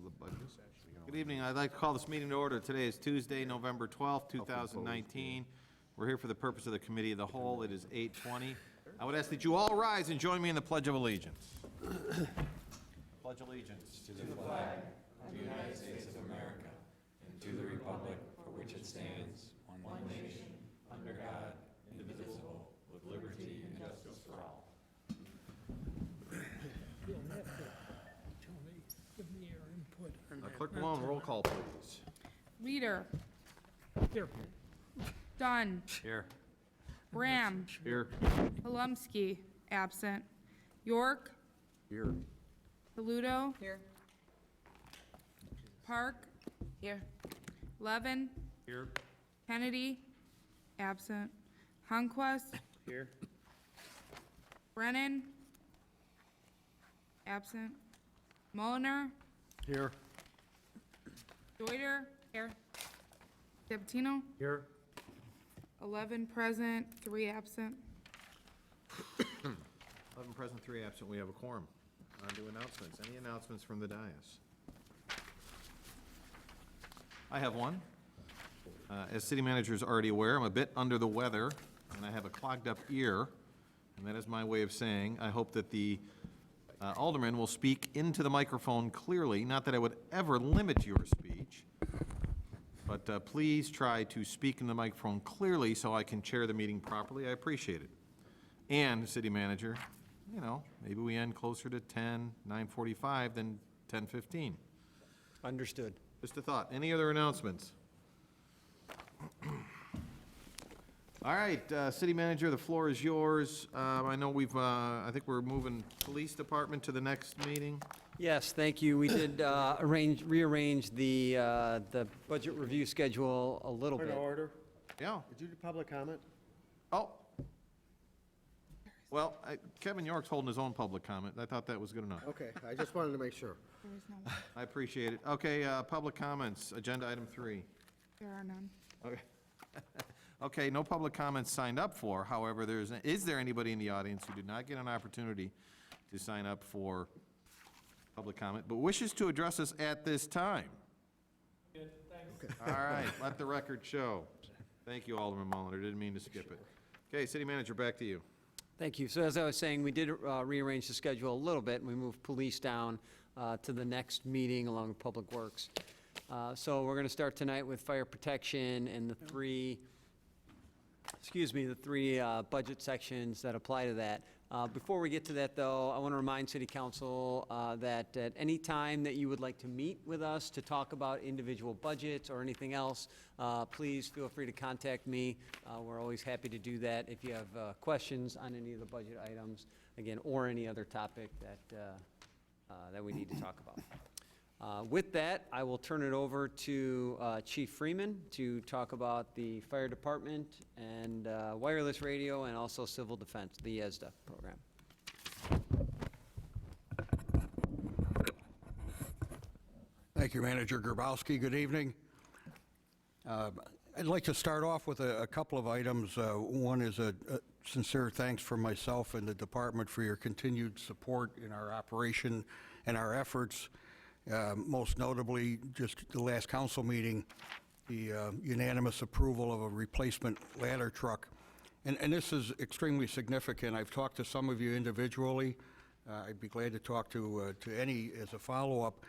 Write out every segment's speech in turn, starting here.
the budget. Good evening. I'd like to call this meeting to order. Today is Tuesday, November 12th, 2019. We're here for the purpose of the Committee of the Whole. It is 8:20. I would ask that you all rise and join me in the Pledge of Allegiance. Pledge allegiance to the flag of the United States of America and to the republic for which it stands, one nation, under God, indivisible, with liberty and justice for all. You'll have to tell me, give me your input on that. Clerk Malone, roll call, please. Reader, Here, Dunn, Here. Ram, Here. Palumsky, absent. York, Here. Saludo, Here. Park, Here. Levin, Here. Kennedy, absent. Hunquist, Here. Brennan, absent. Mulliner, Here. Deuter, here. Sabatino, Here. 11 present, 3 absent. 11 present, 3 absent. We have a quorum. On to announcements. Any announcements from the dais? I have one. As city manager is already aware, I'm a bit under the weather, and I have a clogged up ear, and that is my way of saying I hope that the alderman will speak into the microphone clearly. Not that I would ever limit your speech, but please try to speak in the microphone clearly so I can chair the meeting properly. I appreciate it. And, city manager, you know, maybe we end closer to 9:45 than 10:15. Understood. Just a thought. Any other announcements? All right, city manager, the floor is yours. I know I think we're moving police department to the next meeting. Yes, thank you. We did rearrange the budget review schedule a little Point bit. of order. Yeah. Did you do public comment? Oh. Well, Kevin York's holding his own public comment. I thought that was good enough. Okay, I just wanted to make sure. There is no, I appreciate it. Okay, public comments, agenda item 3. there are none. Okay. Okay, no public comments signed up for. However, is there anybody in the audience who did not get an opportunity to sign up for public comment, but wishes to address us at this time? All right, let the record show. Thank you, Alderman Mulliner. Didn't mean to skip it. Okay, city manager, back to you. Thank you. So as I was saying, we did rearrange the schedule a little bit, and we moved police down to the next meeting along with Public Works. So we're going to start tonight with fire protection and the three budget sections that apply to that. Before we get to that, though, I want to remind City Council that at any time that you would like to meet with us to talk about individual budgets or anything else, please feel free to contact me. We're always happy to do that if you have questions on any of the budget items, again, or any other topic that we need to talk about. With that, I will turn it over to Chief Freeman to talk about the fire department and wireless radio and also civil defense, the ESDA program. Thank you, Manager Grabowski. Good evening. I'd like to start off with a couple of items. One is a sincere thanks from myself and the department for your continued support in our operation and our efforts. Most notably, just the last council meeting, the unanimous approval of a replacement ladder truck. And this is extremely significant. I've talked to some of you individually. I'd be glad to talk to any as a follow-up.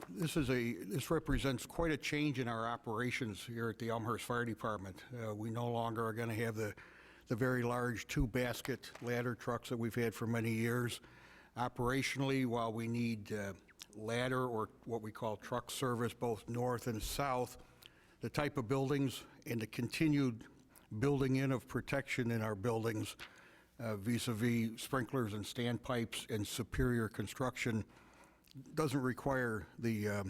This represents quite a change in our operations here at the Elmhurst Fire Department. We no longer are going to have the very large 2-basket ladder trucks that we've had for many years. Operationally, while we need ladder or what we call truck service both north and south, the type of buildings and the continued building in of protection in our buildings vis-a-vis sprinklers and standpipes and superior construction doesn't require the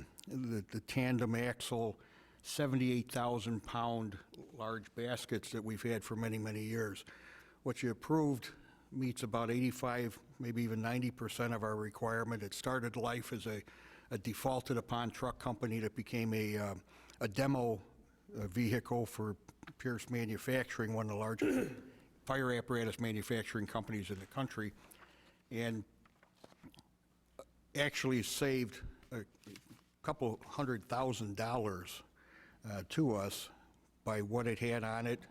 tandem axle 78,000-pound large baskets that we've had for many, many years. What you approved meets about 85, maybe even 90% of our requirement. It started life as a defaulted upon truck company that became a demo vehicle for Pierce Manufacturing, one of the largest fire apparatus manufacturing companies in the country, and actually saved a couple $100,000 to us by what it had on it,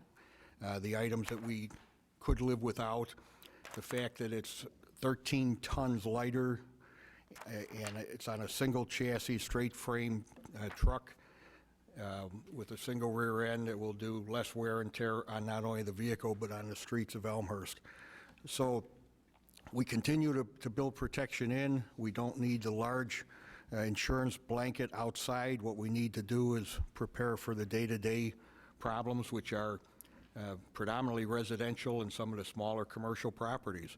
the items that we could live without, the fact that it's 13 tons lighter, and it's on a single chassis, straight frame truck with a single rear end that will do less wear and tear on not only the vehicle, but on the streets of Elmhurst. So we continue to build protection in. We don't need the large insurance blanket outside. What we need to do is prepare for the day-to-day problems, which are predominantly residential and some of the smaller commercial properties.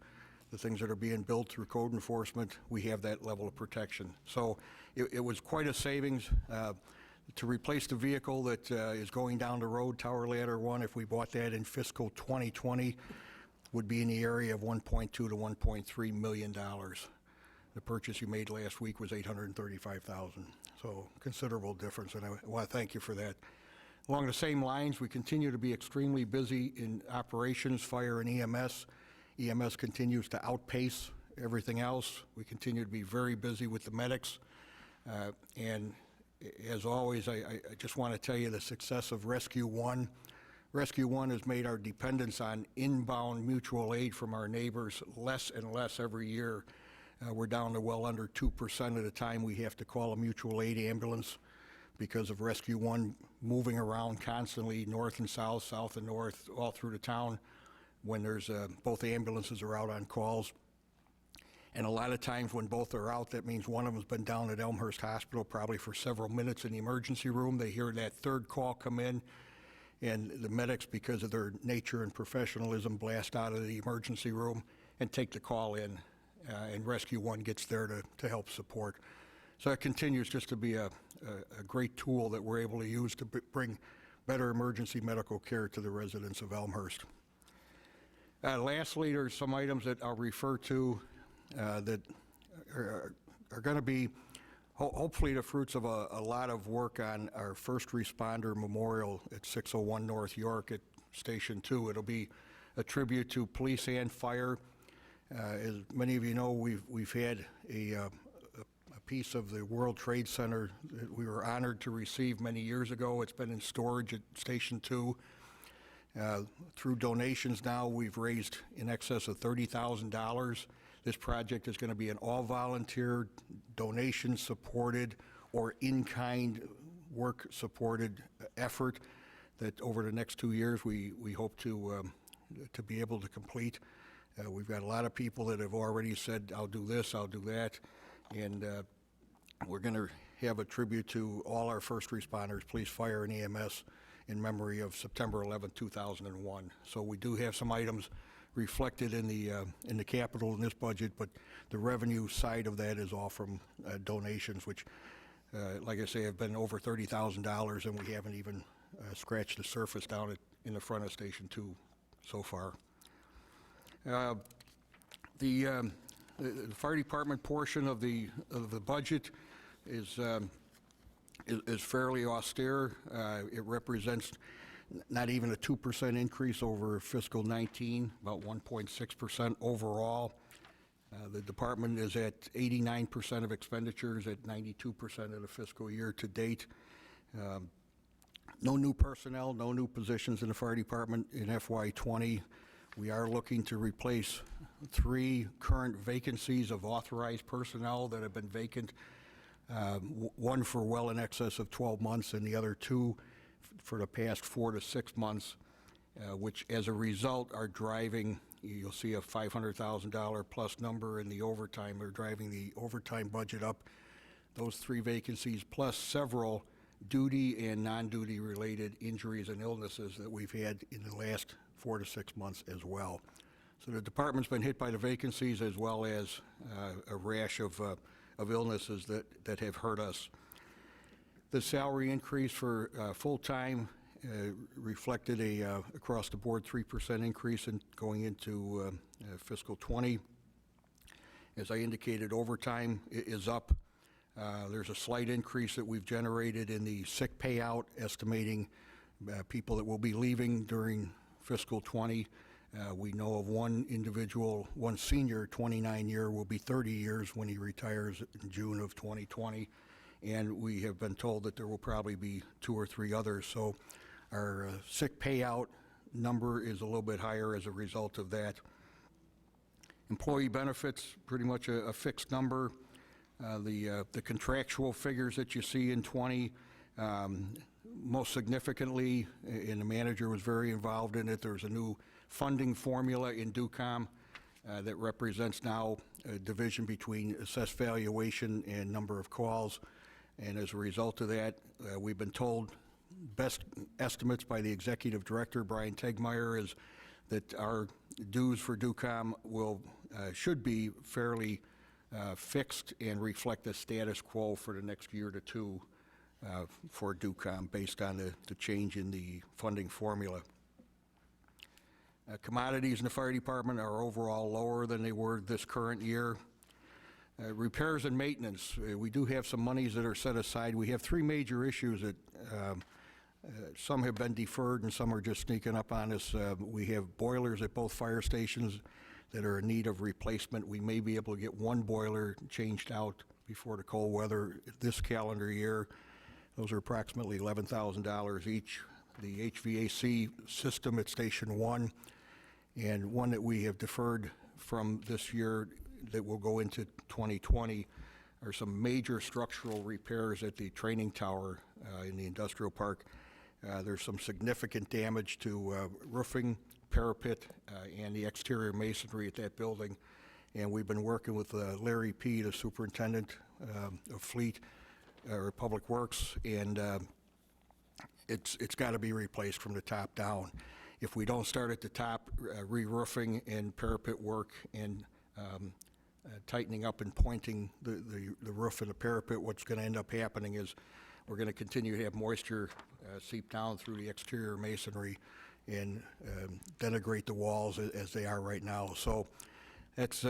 The things that are being built through code enforcement, we have that level of protection. So it was quite a savings. To replace the vehicle that is going down the road, Tower Ladder 1, if we bought that in fiscal 2020, would be in the area of $1.2 to $1.3 million. The purchase you made last week was $835,000. So considerable difference, and I want to thank you for that. Along the same lines, we continue to be extremely busy in operations, fire, and EMS. EMS continues to outpace everything else. We continue to be very busy with the medics. And as always, I just want to tell you the success of Rescue One. Rescue One has made our dependence on inbound mutual aid from our neighbors less and less every year. We're down to well under 2% of the time we have to call a mutual aid ambulance because of Rescue One moving around constantly, north and south, south and north, all through the town when there's both ambulances are out on calls. And a lot of times when both are out, that means one of them's been down at Elmhurst Hospital probably for several minutes in the emergency room. They hear that third call come in, and the medics, because of their nature and professionalism, blast out of the emergency room and take the call in, and Rescue One gets there to help support. So it continues just to be a great tool that we're able to use to bring better emergency medical care to the residents of Elmhurst. Lastly, there's some items that I'll refer to that are going to be hopefully the fruits of a lot of work on our first responder memorial at 601 North York at Station 2. It'll be a tribute to police and fire. As many of you know, we've had a piece of the World Trade Center that we were honored to receive many years ago. It's been in storage at Station 2. Through donations now, we've raised in excess of $30,000. This project is going to be an all-volunteer, donation-supported, or in-kind work-supported effort that over the next 2 years we hope to be able to complete. We've got a lot of people that have already said, I'll do this, I'll do that, and we're going to have a tribute to all our first responders, police, fire, and EMS, in memory of September 11, 2001. So we do have some items reflected in the capital in this budget, but the revenue side of that is all from donations, which, like I say, have been over $30,000, and we haven't even scratched the surface down in the front of Station 2 so far. The fire department portion of the budget is fairly austere. It represents not even a 2% increase over fiscal 19, about 1.6% overall. The department is at 89% of expenditures at 92% of the fiscal year to date. No new personnel, no new positions in the fire department in FY20. We are looking to replace 3 current vacancies of authorized personnel that have been vacant, one for well in excess of 12 months and the other 2 for the past 4 to 6 months, which as a result are driving, you'll see a $500,000 plus number in the overtime. They're driving the overtime budget up. Those 3 vacancies plus several duty and non-duty related injuries and illnesses that we've had in the last 4 to 6 months as well. So the department's been hit by the vacancies as well as a rash of illnesses that have hurt us. The salary increase for full-time reflected a across-the-board 3% increase in going into fiscal 20. As I indicated, overtime is up. There's a slight increase that we've generated in the sick payout, estimating people that will be leaving during fiscal 20 We know of one individual, one senior, 29-year, will be 30 years when he retires in June of 2020, and we have been told that there will probably be 2 or 3 others. So our sick payout number is a little bit higher as a result of that. Employee benefits, pretty much a fixed number. The contractual figures that you see in 20, most significantly, and the manager was very involved in it, there's a new funding formula in DUCOM that represents now a division between assessed valuation and number of calls. And as a result of that, we've been told, best estimates by the executive director, Brian Tegmeyer, is that our dues for DUCOM should be fairly fixed and reflect the status quo for the next year to 2 for DUCOM based on the change in the funding formula. Commodities in the fire department are overall lower than they were this current year. Repairs and maintenance, we do have some monies that are set aside. We have 3 major issues that some have been deferred and some are just sneaking up on us. We have boilers at both fire stations that are in need of replacement. We may be able to get 1 boiler changed out before the cold weather this calendar year. Those are approximately $11,000 each. The HVAC system at Station 1, and one that we have deferred from this year that will go into 2020, are some major structural repairs at the training tower in the industrial park. There's some significant damage to roofing, parapet, and the exterior masonry at that building. And we've been working with Larry P., the superintendent of Fleet, or Public Works, and it's got to be replaced from the top down. If we don't start at the top, re-roofing and parapet work and tightening up and pointing the roof and the parapet, what's going to end up happening is we're going to continue to have moisture seep down through the exterior masonry and denigrate the walls as they are right now. So that's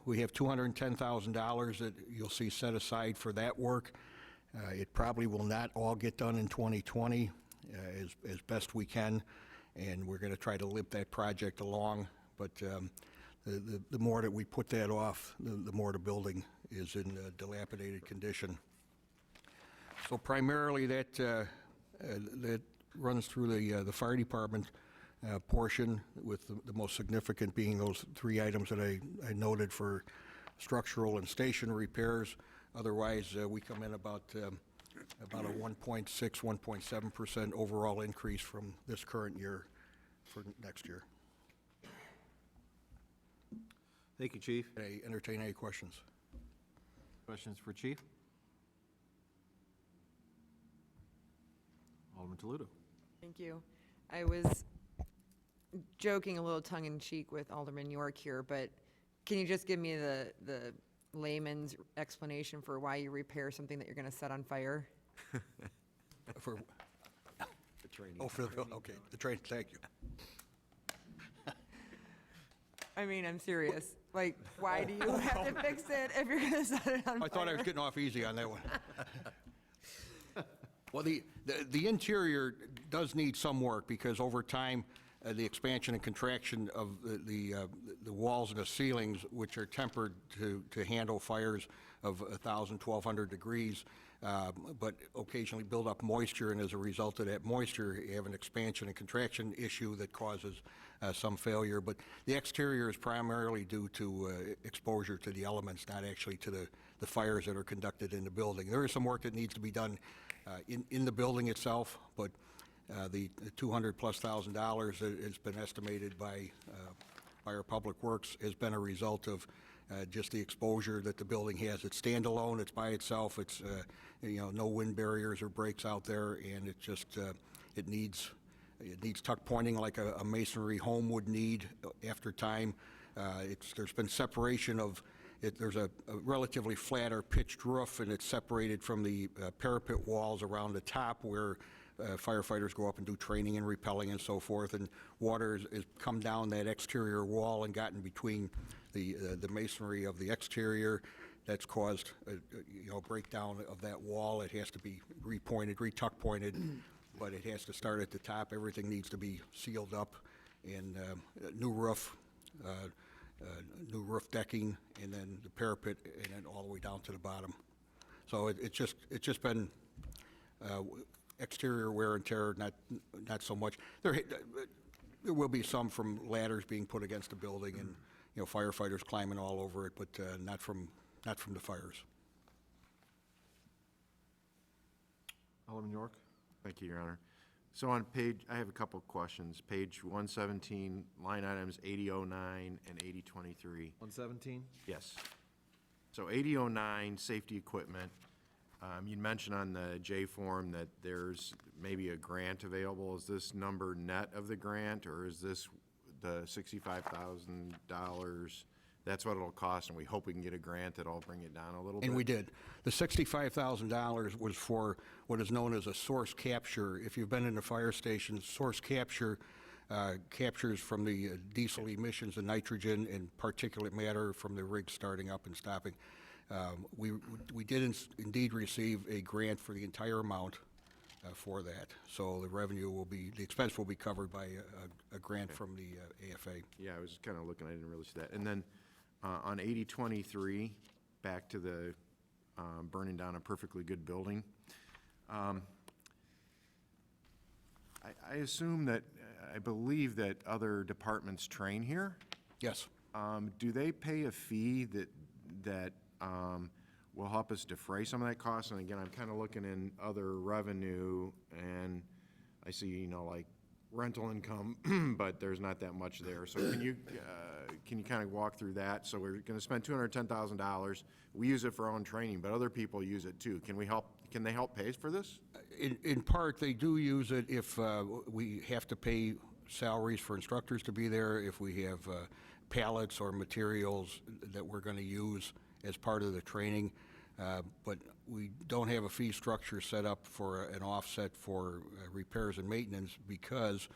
we have $210,000 that you'll see set aside for that work. It probably will not all get done in 2020 as best we can, and we're going to try to limp that project along. But the more that we put that off, the more the building is in dilapidated condition. So primarily that runs through the fire department portion, with the most significant being those 3 items that I noted for structural and station repairs. Otherwise, we come in about a 1.6, 1.7% overall increase from this current year for next year. Thank you, Chief. I entertain any questions. Questions for Chief? Alderman Toledo. Thank you. I was joking a little tongue-in-cheek with Alderman York here, but can you just give me the layman's explanation for why you repair something that you're going to set on fire? For the training. Oh, for the, okay, the train, thank you. I mean, I'm serious. Like, why do you have to fix it if you're going to set it on fire? I thought I was getting off easy on that one. Well, the interior does need some work, because over time, the expansion and contraction of the walls and the ceilings, which are tempered to handle fires of 1,000, 1,200 degrees, but occasionally build up moisture, and as a result of that moisture, you have an expansion and contraction issue that causes some failure. But the exterior is primarily due to exposure to the elements, not actually to the fires that are conducted in the building. There is some work that needs to be done in the building itself, but the $200,000+ that has been estimated by our Public Works has been a result of just the exposure that the building has. It's standalone, it's by itself, it's no wind barriers or breaks out there, and it just it needs tuck pointing like a masonry home would need after time. There's been separation of it. There's a relatively flatter pitched roof, and it's separated from the parapet walls around the top where firefighters go up and do training and rappelling and so forth, and water has come down that exterior wall and gotten between the masonry of the exterior. That's caused a breakdown of that wall. It has to be repointed, retuck pointed, but it has to start at the top. Everything needs to be sealed up and new roof, new roof decking, and then the parapet, and then all the way down to the bottom. So it's just been exterior wear and tear, not so much. There will be some from ladders being put against the building and, you know, firefighters climbing all over it, but not from the fires. Alderman York? Thank you, Your Honor. So on page, I have a couple of questions. Page 117, line items 8009 and 8023. 117? Yes. So 8009, safety equipment. You mentioned on the J form that there's maybe a grant available. Is this number net of the grant, or is this the $65,000? That's what it'll cost, and we hope we can get a grant that'll bring it down a little bit? And we did. The $65,000 was for what is known as a source capture. If you've been in the fire station, source capture captures from the diesel emissions and nitrogen and particulate matter from the rig starting up and stopping. We did indeed receive a grant for the entire amount for that. So the revenue will be, the expense will be covered by a grant from the AFA. Yeah, I was just kind of looking, I didn't really see that. And then on 8023, back to the burning down a perfectly good building. I assume that, I believe that other departments train here. Yes. Do they pay a fee that will help us defray some of that cost? And again, I'm kind of looking in other revenue, and I see, you know, like rental income, but there's not that much there. So can you kind of walk through that? So we're going to spend $210,000. We use it for our own training, but other people use it too. Can they help pay for this? In part, they do use it if we have to pay salaries for instructors to be there, if we have pallets or materials that we're going to use as part of the training. But we don't have a fee structure set up for an offset for repairs and maintenance because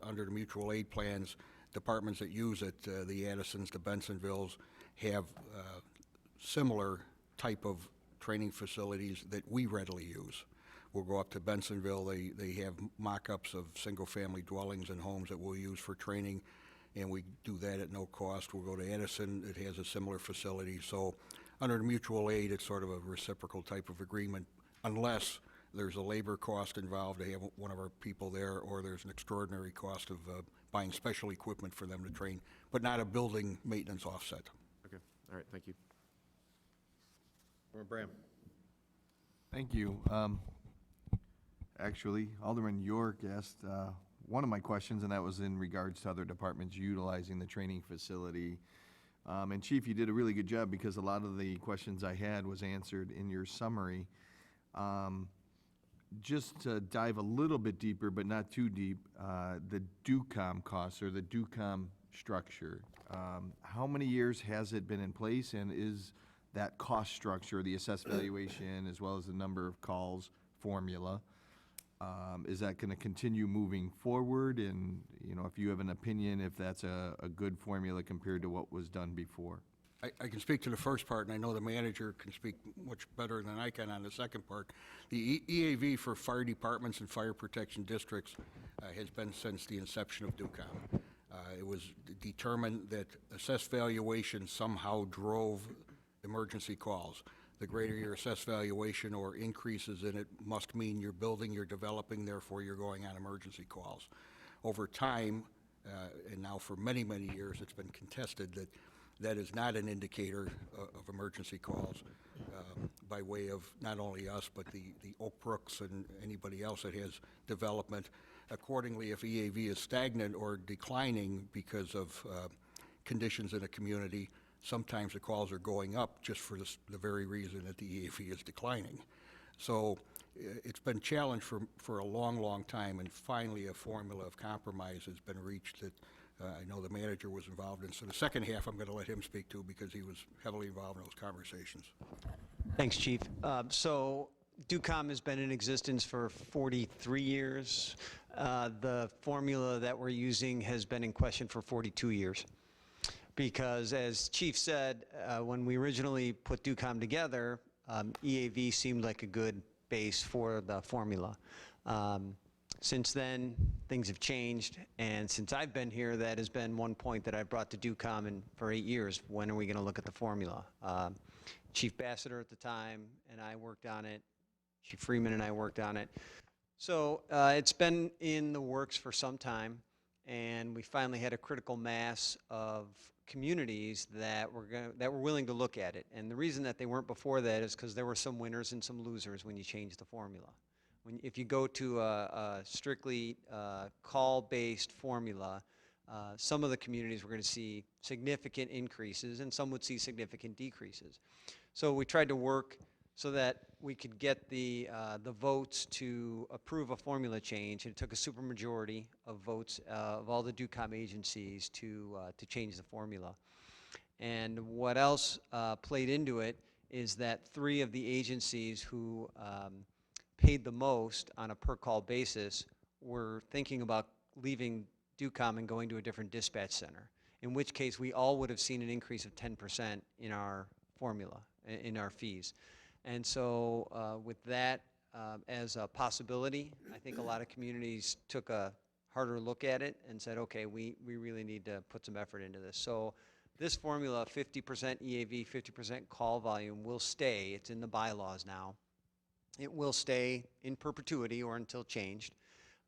under the mutual aid plans, departments that use it, the Addisons, the Bensonvilles, have similar type of training facilities that we readily use. We'll go up to Bensonville, they have mock-ups of single-family dwellings and homes that we'll use for training, and we do that at no cost. We'll go to Addison, it has a similar facility. So under the mutual aid, it's sort of a reciprocal type of agreement, unless there's a labor cost involved to have one of our people there, or there's an extraordinary cost of buying special equipment for them to train, but not a building maintenance offset. Okay, all right, thank you. Alderman Bram? Thank you. Actually, Alderman York asked one of my questions, and that was in regards to other departments utilizing the training facility. And Chief, you did a really good job because a lot of the questions I had was answered in your summary. Just to dive a little bit deeper, but not too deep, the DUCOM costs or the DUCOM structure. How many years has it been in place, and is that cost structure, the assessed valuation, as well as the number of calls formula, is that going to continue moving forward? And, you know, if you have an opinion, if that's a good formula compared to what was done before? I can speak to the first part, and I know the manager can speak much better than I can on the second part. The EAV for fire departments and fire protection districts has been since the inception of DUCOM. It was determined that assessed valuation somehow drove emergency calls. The greater your assessed valuation or increases in it must mean you're building, you're developing, therefore you're going on emergency calls. Over time, and now for many, many years, it's been contested that that is not an indicator of emergency calls by way of not only us, but the Oak Brooks and anybody else that has development. Accordingly, if EAV is stagnant or declining because of conditions in a community, sometimes the calls are going up just for the very reason that the EAV is declining. So it's been challenged for a long, long time, and finally a formula of compromise has been reached that I know the manager was involved in. So the second half I'm going to let him speak to because he was heavily involved in those conversations. Thanks, Chief. So DUCOM has been in existence for 43 years. The formula that we're using has been in question for 42 years. Because as Chief said, when we originally put DUCOM together, EAV seemed like a good base for the formula. Since then, things have changed, and since I've been here, that has been one point that I've brought to DUCOM and for 8 years. When are we going to look at the formula? Chief Bassiter at the time and I worked on it. Chief Freeman and I worked on it. So it's been in the works for some time, and we finally had a critical mass of communities that were willing to look at it. And the reason that they weren't before that is because there were some winners and some losers when you changed the formula. If you go to a strictly call-based formula, some of the communities were going to see significant increases, and some would see significant decreases. So we tried to work so that we could get the votes to approve a formula change. It took a supermajority of votes of all the DUCOM agencies to change the formula. And what else played into it is that 3 of the agencies who paid the most on a per-call basis were thinking about leaving DUCOM and going to a different dispatch center, in which case we all would have seen an increase of 10% in our formula, in our fees. And so with that as a possibility, I think a lot of communities took a harder look at it and said, okay, we really need to put some effort into this. So this formula, 50% EAV, 50% call volume, will stay. It's in the bylaws now. It will stay in perpetuity or until changed.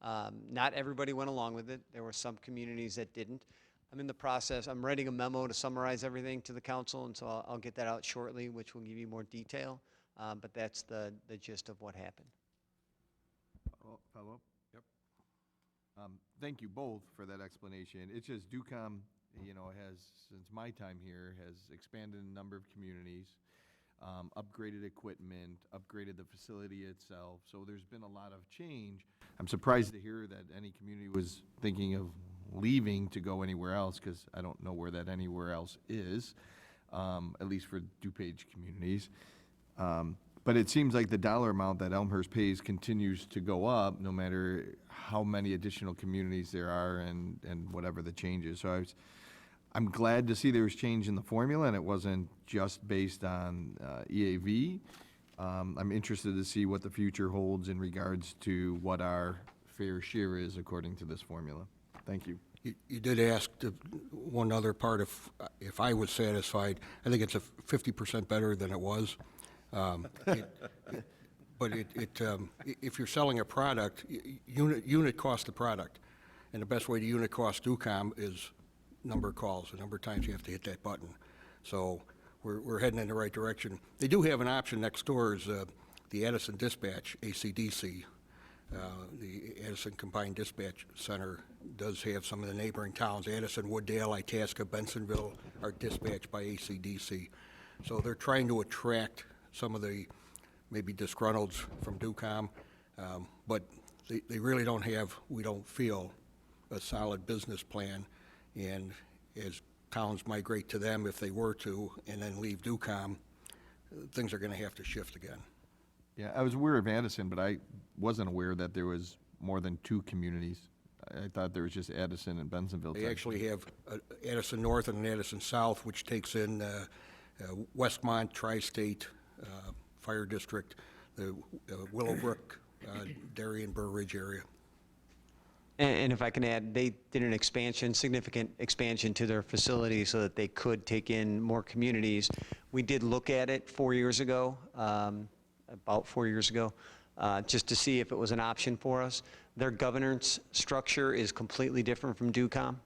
Not everybody went along with it. There were some communities that didn't. I'm in the process. I'm writing a memo to summarize everything to the council, and so I'll get that out shortly, which will give you more detail. But that's the gist of what happened. Follow up? Yep. Thank you both for that explanation. It's just DUCOM, has, since my time here, has expanded a number of communities, upgraded equipment, upgraded the facility itself. So there's been a lot of change. I'm surprised to hear that any community was thinking of leaving to go anywhere else, because I don't know where that anywhere else is, at least for DuPage communities. But it seems like the dollar amount that Elmhurst pays continues to go up no matter how many additional communities there are and whatever the change is. So I'm glad to see there was change in the formula and it wasn't just based on EAV. I'm interested to see what the future holds in regards to what our fair share is according to this formula. Thank you. You did ask one other part if I was satisfied. I think it's a 50% better than it was. But if you're selling a product, unit cost of product, and the best way to unit cost DUCOM is number of calls, the number of times you have to hit that button. So we're heading in the right direction. They do have an option next door is the Addison Dispatch, ACDC. The Addison Combined Dispatch Center does have some of the neighboring towns. Addison, Wooddale, Itasca, Bensonville are dispatched by ACDC. So they're trying to attract some of the maybe disgruntled from DUCOM, but they really don't have, we don't feel, a solid business plan. And as towns migrate to them, if they were to, and then leave DUCOM, things are going to have to shift again. Yeah, I was aware of Addison, but I wasn't aware that there was more than 2 communities. I thought there was just Addison and Bensonville. They actually have Addison North and Addison South, which takes in Westmont, Tri-State, Fire District, the Willowbrook, Darien, Burr Ridge area. And if I can add, they did an expansion, significant expansion to their facility so that they could take in more communities. We did look at it 4 years ago, about 4 years ago, just to see if it was an option for us. Their governance structure is completely different from DUCOM,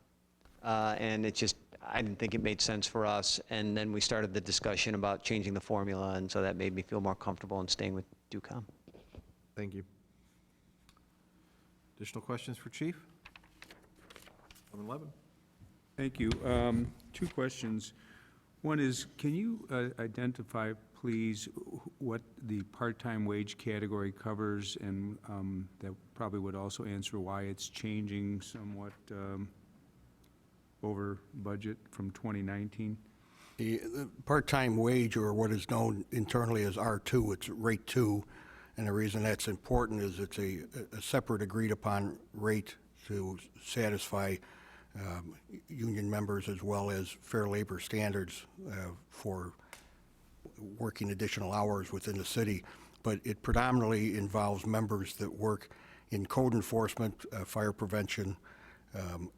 and it just, I didn't think it made sense for us. And then we started the discussion about changing the formula, and so that made me feel more comfortable in staying with DUCOM. Thank you. Additional questions for Chief? Alderman Levin. Thank you. 2 questions. One is, can you identify, please, what the part-time wage category covers, and that probably would also answer why it's changing somewhat over budget from 2019? The part-time wage, or what is known internally as R2, it's rate 2, and the reason that's important is it's a separate agreed-upon rate to satisfy union members as well as fair labor standards for working additional hours within the city. But it predominantly involves members that work in code enforcement, fire prevention,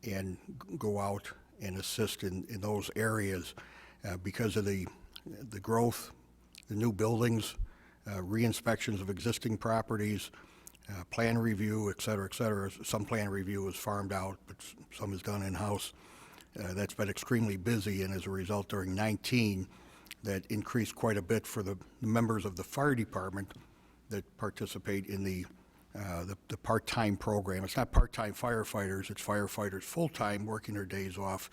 and go out and assist in those areas because of the growth, the new buildings, re-inspections of existing properties, plan review, et cetera, et cetera. Some plan review is farmed out, but some is done in-house. That's been extremely busy, and as a result, during 19, that increased quite a bit for the members of the fire department that participate in the part-time program. It's not part-time firefighters, it's firefighters full-time, working their days off,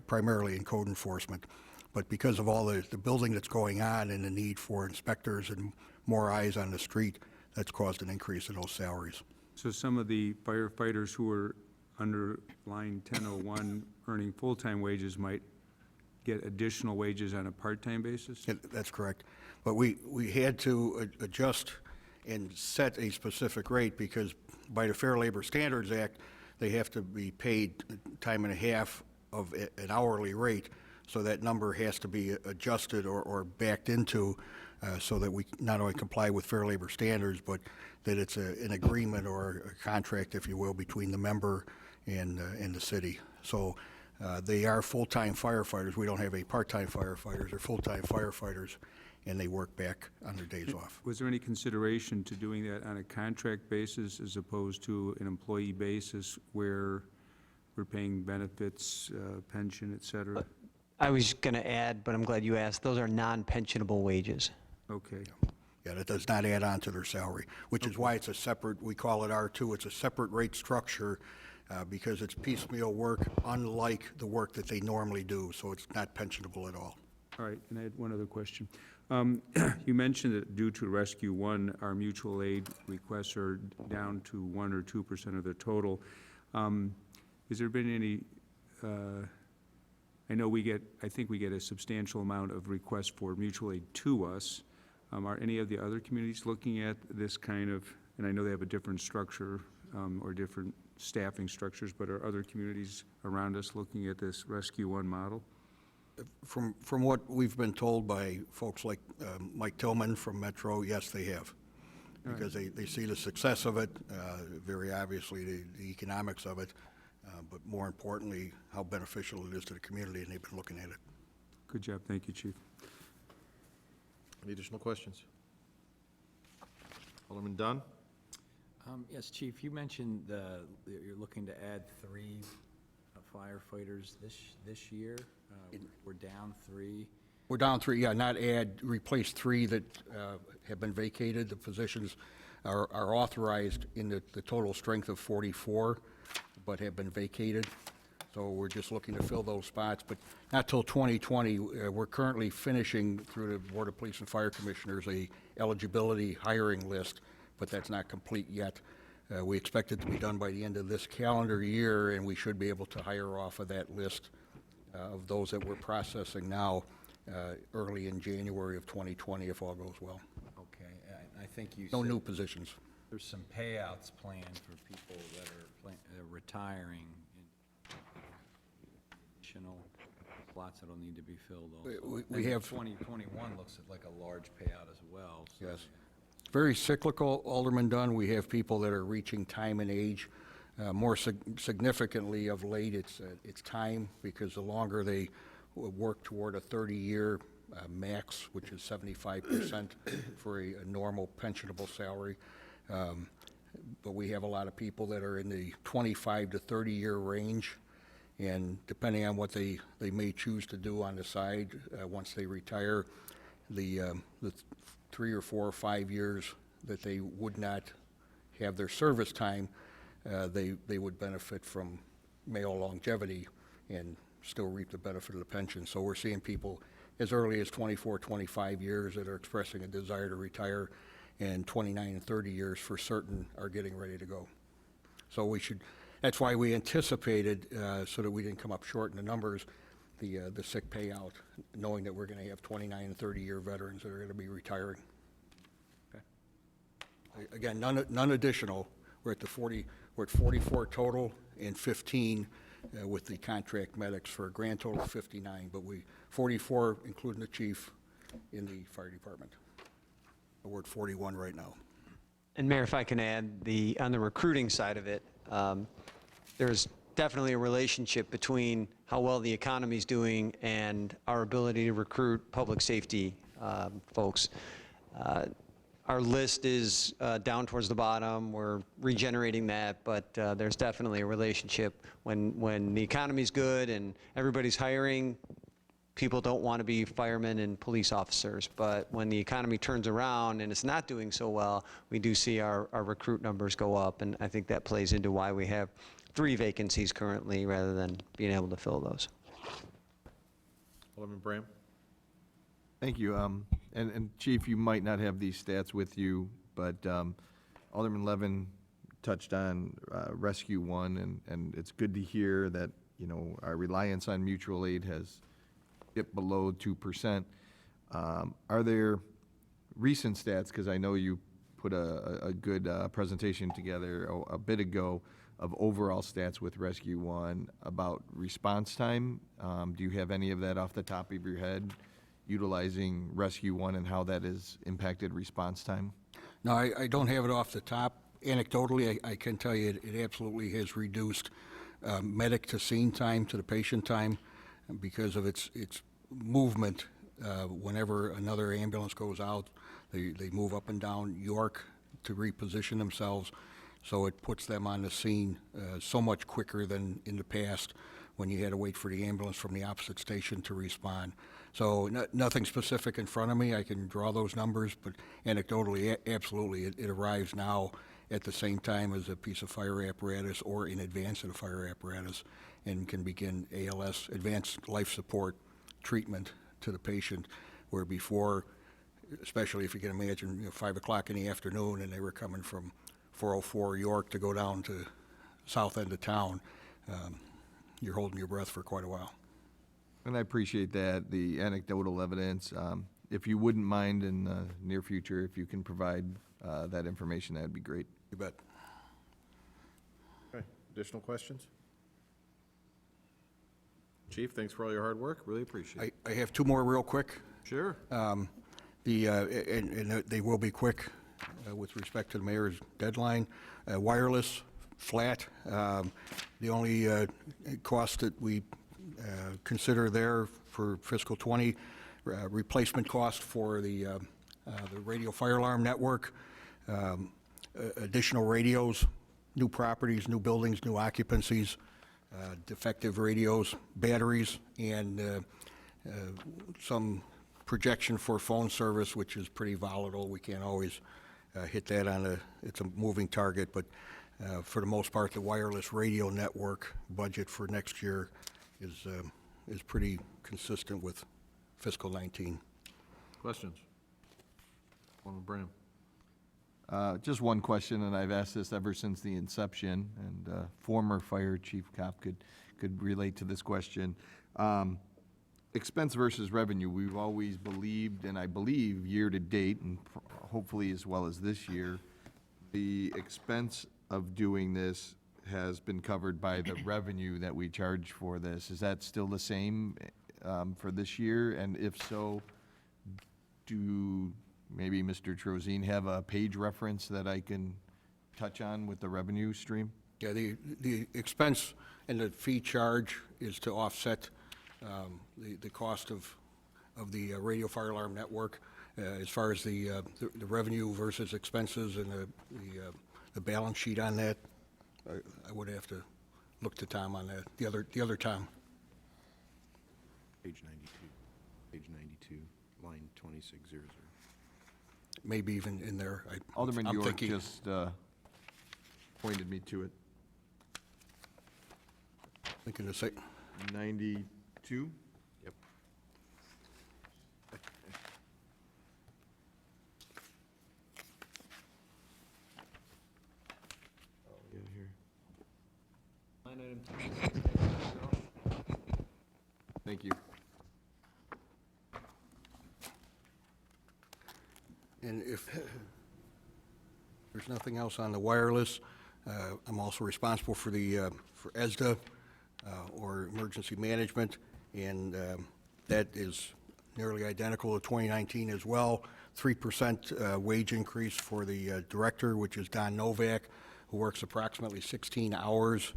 primarily in code enforcement. But because of all the building that's going on and the need for inspectors and more eyes on the street, that's caused an increase in those salaries. So some of the firefighters who are under line 1001 earning full-time wages might get additional wages on a part-time basis? Yeah, that's correct. But we had to adjust and set a specific rate because by the Fair Labor Standards Act, they have to be paid time and a half of an hourly rate. So that number has to be adjusted or backed into so that we not only comply with Fair Labor Standards, but that it's an agreement or a contract, if you will, between the member and the city. So they are full-time firefighters. We don't have any part-time firefighters. They're full-time firefighters, and they work back on their days off. Was there any consideration to doing that on a contract basis as opposed to an employee basis where we're paying benefits, pension, et cetera? I was going to add, but I'm glad you asked, those are non-pensionable wages. Okay. Yeah, that does not add on to their salary, which is why it's a separate, we call it R2, it's a separate rate structure because it's piecemeal work, unlike the work that they normally do, so it's not pensionable at all. All right, and I had one other question. You mentioned that due to Rescue One, our mutual aid requests are down to 1 or 2% of the total. Has there been any, I know I think we get a substantial amount of requests for mutual aid to us. Are any of the other communities looking at this kind of, and I know they have a different structure or different staffing structures, but are other communities around us looking at this Rescue One model? From what we've been told by folks like Mike Tillman from Metro, yes, they have. Because they see the success of it, very obviously the economics of it, but more importantly, how beneficial it is to the community, and they've been looking at it. Good job, thank you, Chief. Any additional questions? Alderman Dunn? Yes, Chief, you mentioned you're looking to add 3 firefighters this year. We're down 3. We're down 3, yeah, not add, replace 3 that have been vacated. The positions are authorized in the total strength of 44, but have been vacated. So we're just looking to fill those spots, but not till 2020. We're currently finishing through the Board of Police and Fire Commissioners a eligibility hiring list, but that's not complete yet. We expect it to be done by the end of this calendar year, and we should be able to hire off of that list of those that we're processing now early in January of 2020, if all goes well. Okay, I think you No said new positions. there's some payouts planned for people that are retiring. Additional slots that'll need to be filled also. We have 2021 looks like a large payout as well. So Yes. Very cyclical, Alderman Dunn. We have people that are reaching time and age. More significantly of late, it's time, because the longer they work toward a 30-year max, which is 75% for a normal pensionable salary. But we have a lot of people that are in the 25 to 30-year range, and depending on what they may choose to do on the side once they retire, the 3 or 4 or 5 years that they would not have their service time, they would benefit from male longevity and still reap the benefit of the pension. So we're seeing people as early as 24, 25 years that are expressing a desire to retire, and 29 and 30 years for certain are getting ready to go. So that's why we anticipated, so that we didn't come up short in the numbers, the sick payout, knowing that we're going to have 29 and 30-year veterans that are going to be retiring. Okay. Again, none additional. We're at 44 total and 15 with the contract medics for a grand total of 59, but 44 including the chief in the fire department. We're at 41 right now. And Mayor, if I can add, on the recruiting side of it, there's definitely a relationship between how well the economy's doing and our ability to recruit public safety folks. Our list is down towards the bottom. We're regenerating that, but there's definitely a relationship. When the economy's good and everybody's hiring, people don't want to be firemen and police officers. But when the economy turns around and it's not doing so well, we do see our recruit numbers go up. And I think that plays into why we have 3 vacancies currently rather than being able to fill those. Alderman Bram? Thank you. And Chief, you might not have these stats with you, but Alderman Levin touched on Rescue One, and it's good to hear that, you know, our reliance on mutual aid has dipped below 2%. Are there recent stats, because I know you put a good presentation together a bit ago of overall stats with Rescue One about response time? Do you have any of that off the top of your head, utilizing Rescue One and how that has impacted response time? No, I don't have it off the top. Anecdotally, I can tell you it absolutely has reduced medic to scene time, to the patient time, because of its movement. Whenever another ambulance goes out, they move up and down York to reposition themselves, so it puts them on the scene so much quicker than in the past when you had to wait for the ambulance from the opposite station to respond. So nothing specific in front of me. I can draw those numbers, but anecdotally, absolutely, it arrives now at the same time as a piece of fire apparatus or in advance of the fire apparatus, and can begin ALS, advanced life support treatment to the patient, where before, especially if you can imagine, 5 o'clock in the afternoon and they were coming from 404 York to go down to south end of town, you're holding your breath for quite a while. And I appreciate that, the anecdotal evidence. If you wouldn't mind in the near future, if you can provide that information, that'd be great. You bet. Okay, additional questions? Chief, thanks for all your hard work, really appreciate it. I have 2 more real quick. Sure. And they will be quick with respect to the mayor's deadline. Wireless, flat. The only cost that we consider there for fiscal '20, replacement cost for the radio fire alarm network, additional radios, new properties, new buildings, new occupancies, defective radios, batteries, and some projection for phone service, which is pretty volatile. We can't always hit that it's a moving target, but for the most part, the wireless radio network budget for next year is pretty consistent with fiscal '19. Questions? Alderman Bram? Just one question, and I've asked this ever since the inception, and former Fire Chief Kopp could relate to this question. Expense versus revenue, we've always believed, and I believe year-to-date, and hopefully as well as this year, the expense of doing this has been covered by the revenue that we charge for this. Is that still the same for this year? And if so, do maybe Mr. Trozine have a page reference that I can touch on with the revenue stream? Yeah, the expense and the fee charge is to offset the cost of the radio fire alarm network. As far as the revenue versus expenses and the balance sheet on that, I would have to look to Tom on that, the other Tom. Page 92, line 2600. Maybe even in there. Alderman I'm York thinking- just pointed me to it. Thinking to say, 92? Yep. Yeah, here. Thank you. and if there's nothing else on the wireless, I'm also responsible for for ESDA, or emergency management, and that is nearly identical to 2019 as well. 3% wage increase for the director, which is Don Novak, who works approximately 16 hours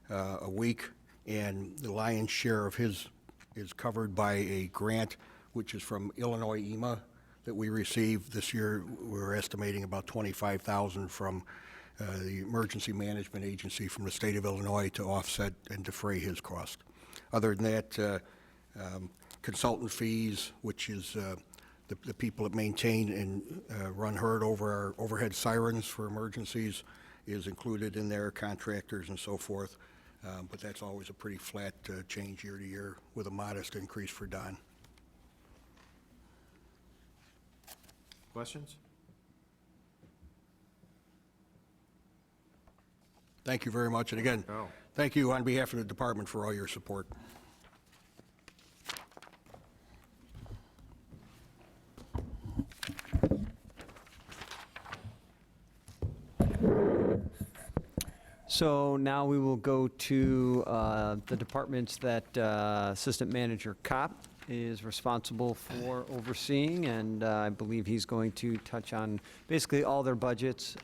a week, and the lion's share of his is covered by a grant, which is from Illinois EMA that we received this year. We're estimating about $25,000 from the Emergency Management Agency from the state of Illinois to offset and defray his cost. Other than that, consultant fees, which is the people that maintain and run HERD over our overhead sirens for emergencies, is included in there, contractors and so forth. But that's always a pretty flat change year to year with a modest increase for Don. Questions? Thank you very much. And again, thank you on behalf of the department for all your support. So now we will go to the departments that Assistant Manager Kopp is responsible for overseeing, and I believe he's going to touch on basically all their budgets.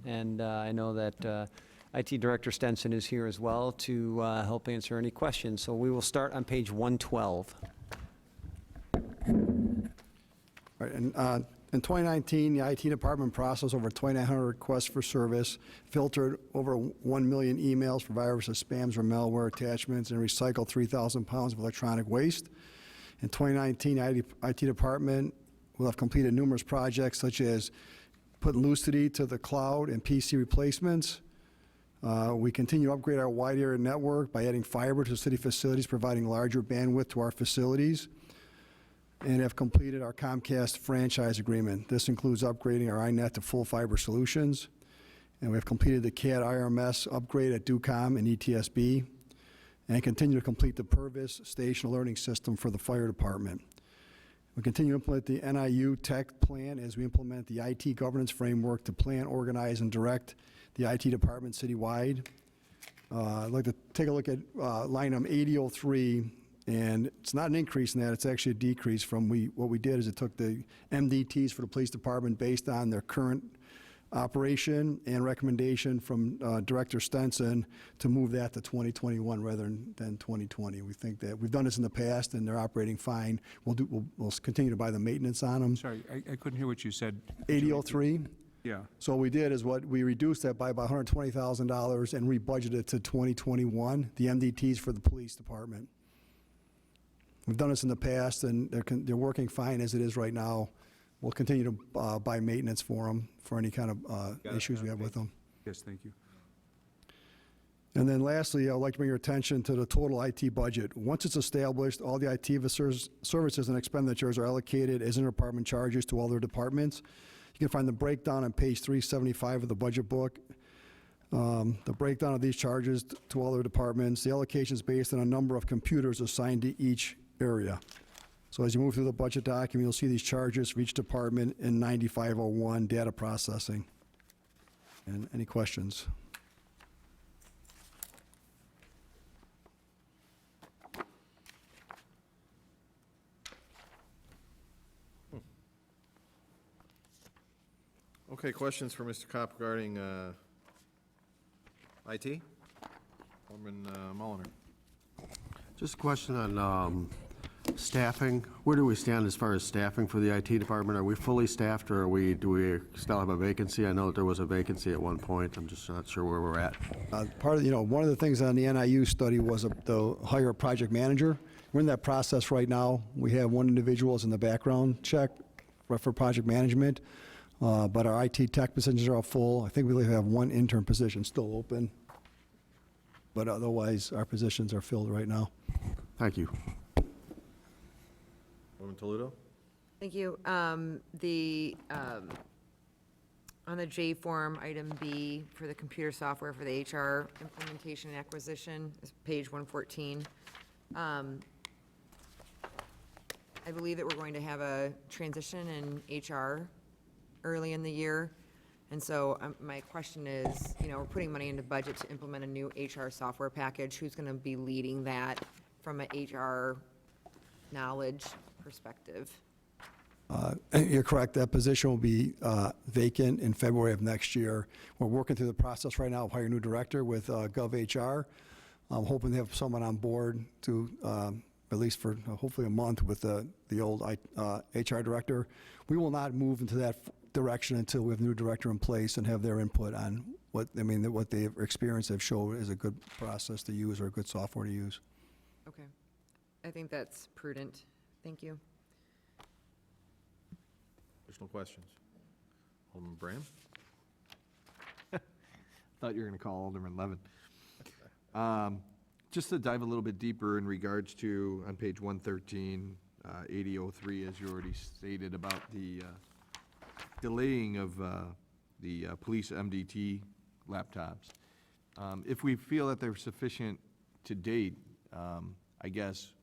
And I know that IT Director Stenson is here as well to help answer any questions. So we will start on page 112. Right, and in 2019, the IT department processed over 2,900 requests for service, filtered over 1 million emails for viruses, spams, or malware attachments, and recycled 3,000 pounds of electronic waste. In 2019, the IT department will have completed numerous projects such as put Lucidity to the cloud and PC replacements. We continue to upgrade our wide area network by adding fiber to city facilities, providing larger bandwidth to our facilities, and have completed our Comcast franchise agreement. This includes upgrading our iNet to full fiber solutions, and we have completed the CAD IRMS upgrade at DUCOM and ETSB, and continue to complete the Purvis station alerting system for the fire department. We continue to implement the NIU tech plan as we implement the IT governance framework to plan, organize, and direct the IT department citywide. I'd like to take a look at line item 8003, and it's not an increase in that, it's actually a decrease from what we did is it took the MDTs for the police department based on their current operation and recommendation from Director Stenson to move that to 2021 rather than 2020. We think that we've done this in the past and they're operating fine. We'll continue to buy the maintenance on them. Sorry, I couldn't hear what you said. 8003. Yeah. So what we did is we reduced that by about $120,000 and rebudgeted to 2021, the MDTs for the police department. We've done this in the past, and they're working fine as it is right now. We'll continue to buy maintenance for them for any kind of issues we have with them. Yes, thank you. And then lastly, I'd like to bring your attention to the total IT budget. Once it's established, all the IT services and expenditures are allocated as interdepartment charges to all their departments. You can find the breakdown on page 375 of the budget book. The breakdown of these charges to all their departments. The allocation is based on a number of computers assigned to each area. So as you move through the budget document, you'll see these charges for each department in 9501 data processing. And any questions? Okay, questions for Mr. Kopp regarding IT? Alderman Mulliner. Just a question on staffing. Where do we stand as far as staffing for the IT department? Are we fully staffed, or do we still have a vacancy? I know that there was a vacancy at one point. I'm just not sure where we're at. Part of, one of the things on the NIU study was the hire a project manager. We're in that process right now. We have one individual is in the background check for project management, but our IT tech positions are all full. I think we have one intern position still open, but otherwise our positions are filled right now. Thank you. Alderman Toledo? Thank you. On the J form, item B, for the computer software for the HR implementation and acquisition, is page 114. I believe that we're going to have a transition in HR early in the year. And so my question is, we're putting money into budget to implement a new HR software package. Who's going to be leading that from an HR knowledge perspective? You're correct, that position will be vacant in February of next year. We're working through the process right now of hiring a new director with GovHR. I'm hoping to have someone on board to, at least for hopefully a month with the old HR director. We will not move into that direction until we have a new director in place and have their input on what their experience have showed is a good process to use or a good software to use. Okay. I think that's prudent. Thank you. Additional questions? Alderman Brand? Thought you were going to call Alderman Levin. Just to dive a little bit deeper in regards to, on page 113, 8003, as you already stated about the delaying of the police MDT laptops. If we feel that they're sufficient to date, I guess,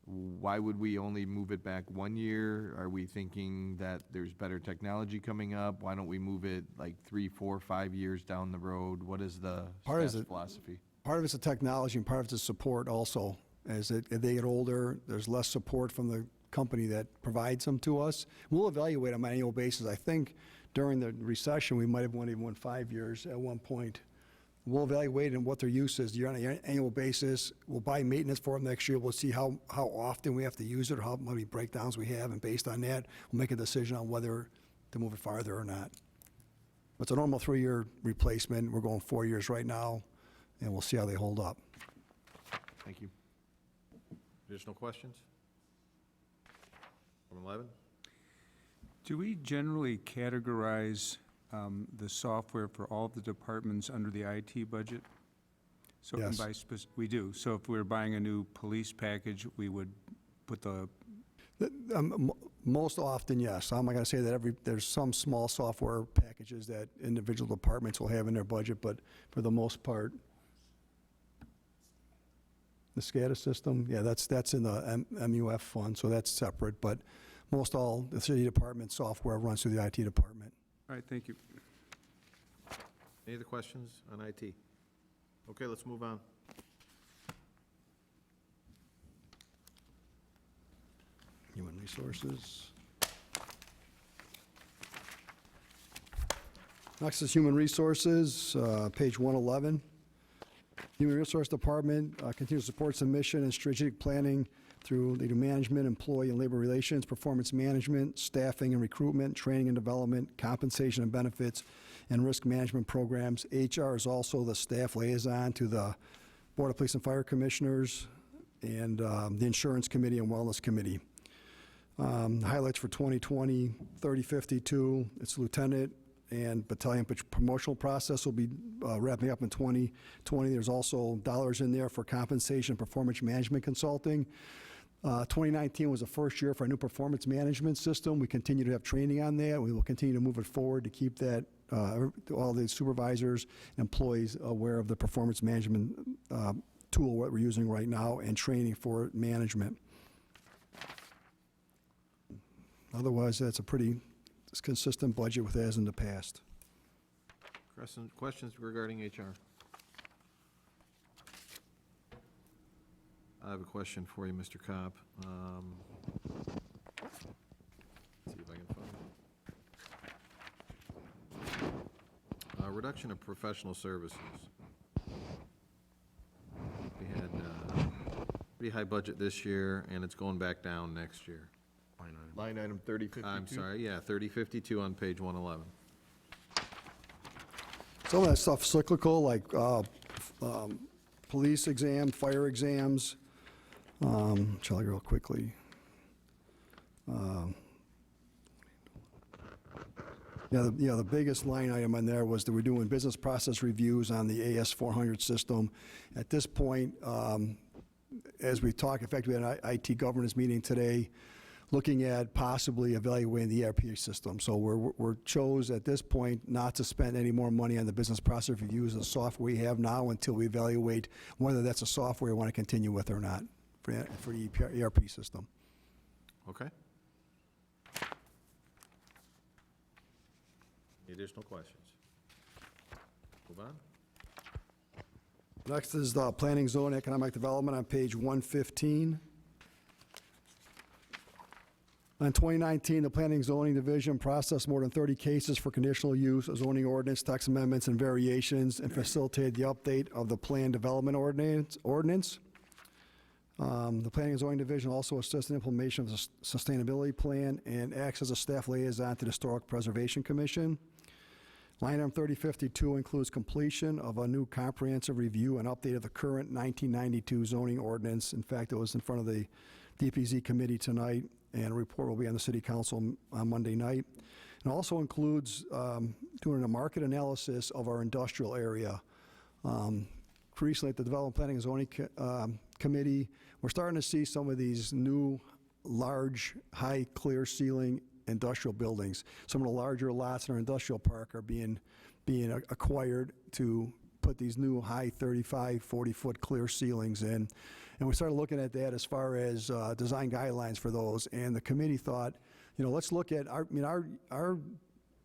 why would we only move it back 1 year? Are we thinking that there's better technology coming up? Why don't we move it like 3, 4, 5 years down the road? What is the staff's philosophy? Part of it's the technology and part of it's the support also. As they get older, there's less support from the company that provides them to us. We'll evaluate them on an annual basis. I think during the recession, we might have even went 5 years at one point. We'll evaluate and what their use is on an annual basis. We'll buy maintenance for them next year. We'll see how often we have to use it or how many breakdowns we have, and based on that, we'll make a decision on whether to move it farther or not. It's a normal 3-year replacement. We're going 4 years right now, and we'll see how they hold up. Thank you. Additional questions? Alderman Levin? Do we generally categorize the software for all the departments under the IT budget? So Yes. we do. So if we were buying a new police package, we would put the, Most often, yes. I'm not going to say that there's some small software packages that individual departments will have in their budget, but for the most part, the SCADA system, yeah, that's in the MUF fund, so that's separate, but most all the city department software runs through the IT department. all right, thank you. Any other questions on IT? Okay, let's move on. Human resources. Next is human resources, page 111. Human Resource Department continues to support the mission and strategic planning through leader management, employee and labor relations, performance management, staffing and recruitment, training and development, compensation and benefits, and risk management programs. HR is also the staff liaison to the Board of Police and Fire Commissioners and the Insurance Committee and Wellness Committee. Highlights for 2020, 3052, it's lieutenant and battalion promotional process will be wrapping up in 2020. There's also dollars in there for compensation, performance management consulting. 2019 was the first year for a new performance management system. We continue to have training on that. We will continue to move it forward to keep that, all the supervisors, employees aware of the performance management tool what we're using right now and training for management. Otherwise, that's a pretty consistent budget with as in the past. Questions regarding HR? I have a question for you, Mr. Kopp. Let's see if I can find it. Reduction of professional services. We had pretty high budget this year, and it's going back down next year. Line item 3052. I'm sorry, yeah, 3052 on page 111. Some of that stuff cyclical, like police exam, fire exams. Shall I go real quickly? The biggest line item on there was that we're doing business process reviews on the AS400 system. At this point, as we talk, in fact, we had an IT governance meeting today, looking at possibly evaluating the ERP system. So we're chose at this point not to spend any more money on the business process reviews of the software we have now until we evaluate whether that's a software we want to continue with or not for the ERP system. Okay. Any additional questions? Move on. Next is the Planning Zone Economic Development on page 115. In 2019, the Planning and Zoning Division processed more than 30 cases for conditional use, zoning ordinance, text amendments, and variations, and facilitated the update of the Plan Development Ordinance. The Planning and Zoning Division also assists in implementation of the Sustainability Plan and acts as a staff liaison to the Historic Preservation Commission. Line item 3052 includes completion of a new comprehensive review and update of the current 1992 zoning ordinance. In fact, it was in front of the DPZ committee tonight, and a report will be on the city council on Monday night. It also includes doing a market analysis of our industrial area. Recently at the Development Planning and Zoning Committee, we're starting to see some of these new, large, high clear ceiling industrial buildings. Some of the larger lots in our industrial park are being acquired to put these new high 35, 40-foot clear ceilings in. And we started looking at that as far as design guidelines for those. And the committee thought, let's look at, our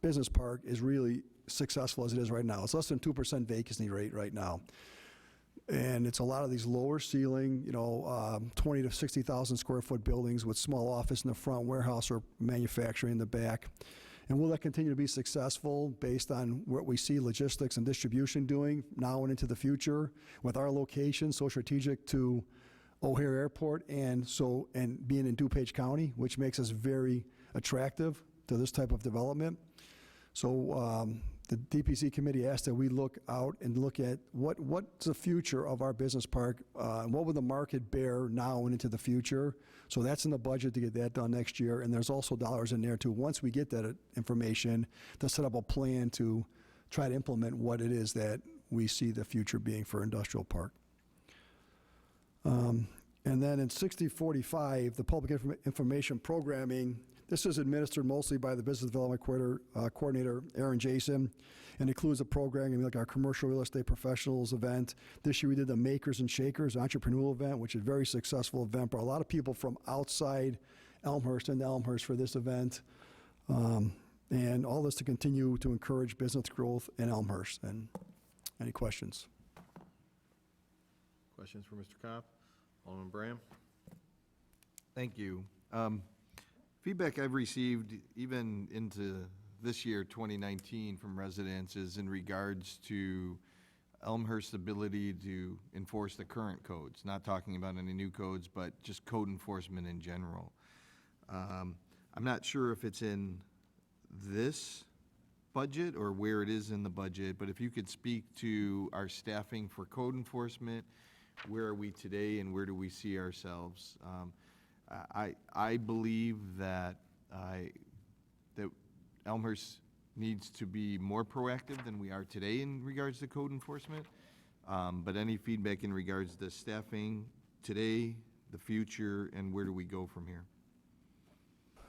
business park is really successful as it is right now. It's less than 2% vacancy rate right now. And it's a lot of these lower ceiling, 20 to 60,000 square foot buildings with small office in the front, warehouse or manufacturing in the back. And will that continue to be successful based on what we see logistics and distribution doing now and into the future with our location so strategic to O'Hare Airport and being in DuPage County, which makes us very attractive to this type of development. So the DPC committee asked that we look out and look at what's the future of our business park, and what will the market bear now and into the future. So that's in the budget to get that done next year, and there's also dollars in there too, once we get that information, to set up a plan to try to implement what it is that we see the future being for industrial park. And then in 6045, the public information programming, this is administered mostly by the Business Development Coordinator, Aaron Jason, and includes a program like our Commercial Real Estate Professionals event. This year we did the Makers and Shakers Entrepreneurial event, which is a very successful event. Brought a lot of people from outside Elmhurst into Elmhurst for this event. And all this to continue to encourage business growth in Elmhurst. And any questions? Questions for Mr. Kopp? Alderman Bram? Thank you. Feedback I've received even into this year, 2019, from residents is in regards to Elmhurst's ability to enforce the current codes, not talking about any new codes, but just code enforcement in general. I'm not sure if it's in this budget or where it is in the budget, but if you could speak to our staffing for code enforcement, where are we today and where do we see ourselves? I believe that Elmhurst needs to be more proactive than we are today in regards to code enforcement. But any feedback in regards to staffing today, the future, and where do we go from here?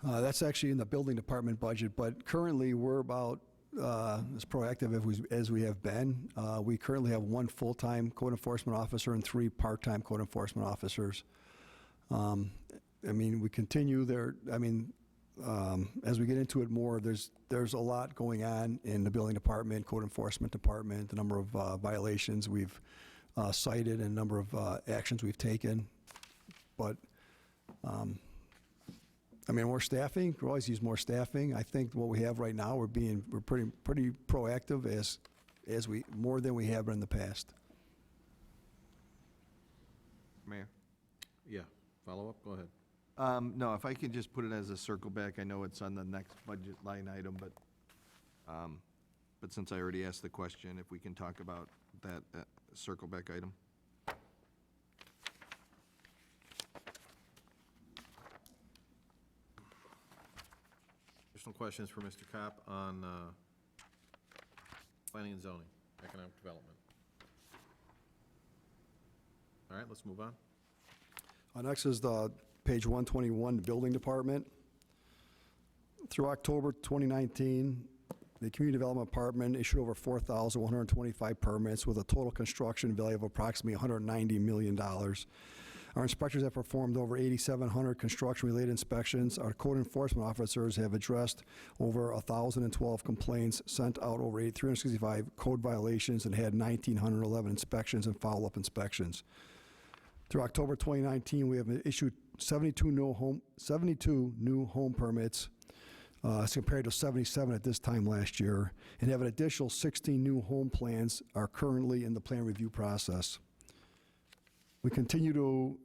That's actually in the building department budget, but currently we're about as proactive as we have been. We currently have 1 full-time code enforcement officer and 3 part-time code enforcement officers. We continue there. As we get into it more, there's a lot going on in the building department, code enforcement department, the number of violations we've cited and number of actions we've taken. But, we're staffing. We always use more staffing. I think what we have right now, we're pretty proactive as we more than we have been in the past. Mayor? Yeah, follow up, go ahead. No, if I could just put it as a circle back, I know it's on the next budget line item, but since I already asked the question, if we can talk about that circle back item. Additional questions for Mr. Kopp on planning and zoning, economic development? All right, let's move on. Next is the page 121, the building department. Through October 2019, the Community Development Department issued over 4,125 permits with a total construction value of approximately $190 million. Our inspectors have performed over 8,700 construction-related inspections. Our code enforcement officers have addressed over 1,012 complaints, sent out over 365 code violations, and had 1,911 inspections and follow-up inspections. Through October 2019, we have issued 72 new home permits, as compared to 77 at this time last year, and have an additional 16 new home plans are currently in the plan review process. We continue to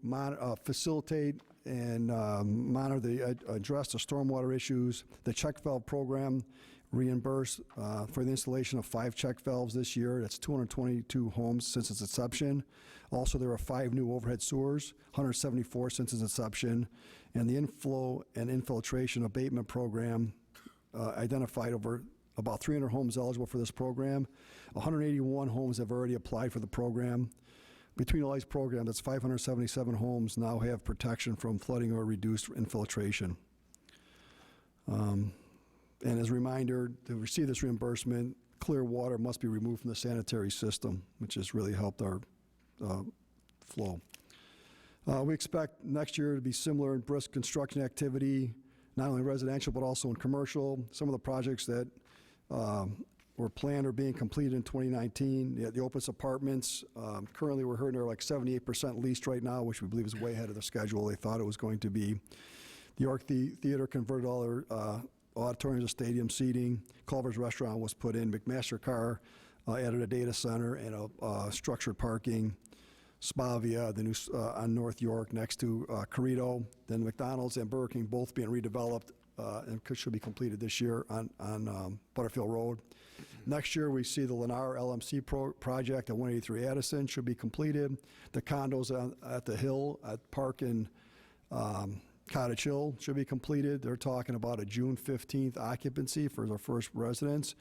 facilitate and address the stormwater issues. The check valve program reimbursed for the installation of 5 check valves this year. That's 222 homes since its inception. Also, there are 5 new overhead sewers, 174 since its inception. And the inflow and infiltration abatement program identified over about 300 homes eligible for this program. 181 homes have already applied for the program. Between all these programs, that's 577 homes now have protection from flooding or reduced infiltration. And as a reminder, to receive this reimbursement, clear water must be removed from the sanitary system, which has really helped our flow. We expect next year to be similar in brisk construction activity, not only residential but also in commercial. Some of the projects that were planned or being completed in 2019, the Opus Apartments, currently we're hearing they're like 78% leased right now, which we believe is way ahead of the schedule they thought it was going to be. The York Theater converted all their auditoriums to stadium seating. Culver's Restaurant was put in. McMaster Carr added a data center and a structured parking. Spavia, the new on North York next to Corrido. Then McDonald's and Burger King both being redeveloped and should be completed this year on Butterfield Road. Next year, we see the Lennar LMC project at 183 Addison should be completed. The condos at the Hill at Park and Cottage Hill should be completed. They're talking about a June 15th occupancy for their first residents.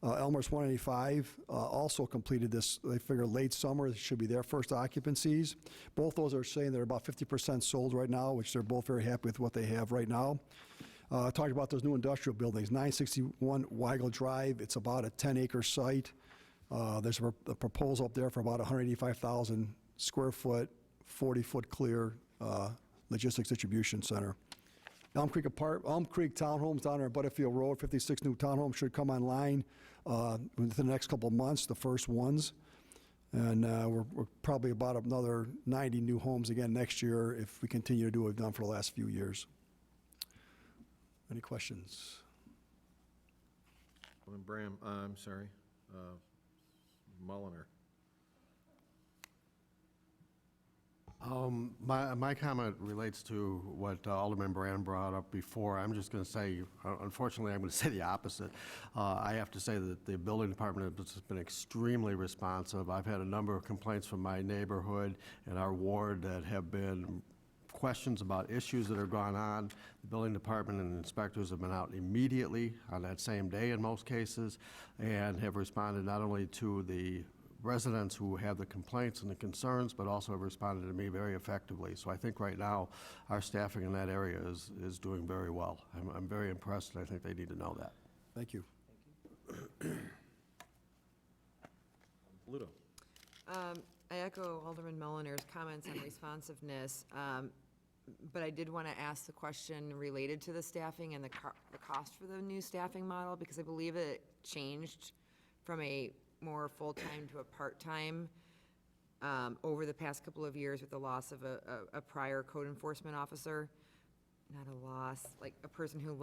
Elmer's 185 also completed this, they figure late summer should be their first occupancies. Both those are saying they're about 50% sold right now, which they're both very happy with what they have right now. Talking about those new industrial buildings, 961 Weigel Drive, it's about a 10-acre site. There's a proposal up there for about 185,000 square foot, 40-foot clear logistics distribution center. Elm Creek Townhomes down there on Butterfield Road, 56 new townhomes should come online within the next couple of months, the first ones. And we're probably about another 90 new homes again next year if we continue to do what we've done for the last few years. Any questions? Alderman Bram, I'm sorry, Mulliner. My comment relates to what Alderman Brand brought up before. I'm just going to say, unfortunately, I'm going to say the opposite. I have to say that the building department has been extremely responsive. I've had a number of complaints from my neighborhood and our ward that have been questions about issues that have gone on. The building department and inspectors have been out immediately on that same day in most cases and have responded not only to the residents who have the complaints and the concerns, but also have responded to me very effectively. So I think right now our staffing in that area is doing very well. I'm very impressed, and I think they need to know that. Thank you. Ludo. I echo Alderman Mulliner's comments on responsiveness, but I did want to ask the question related to the staffing and the cost for the new staffing model, because I believe it changed from a more full-time to a part-time over the past couple of years with the loss of a prior code enforcement officer. Not a loss, like a person who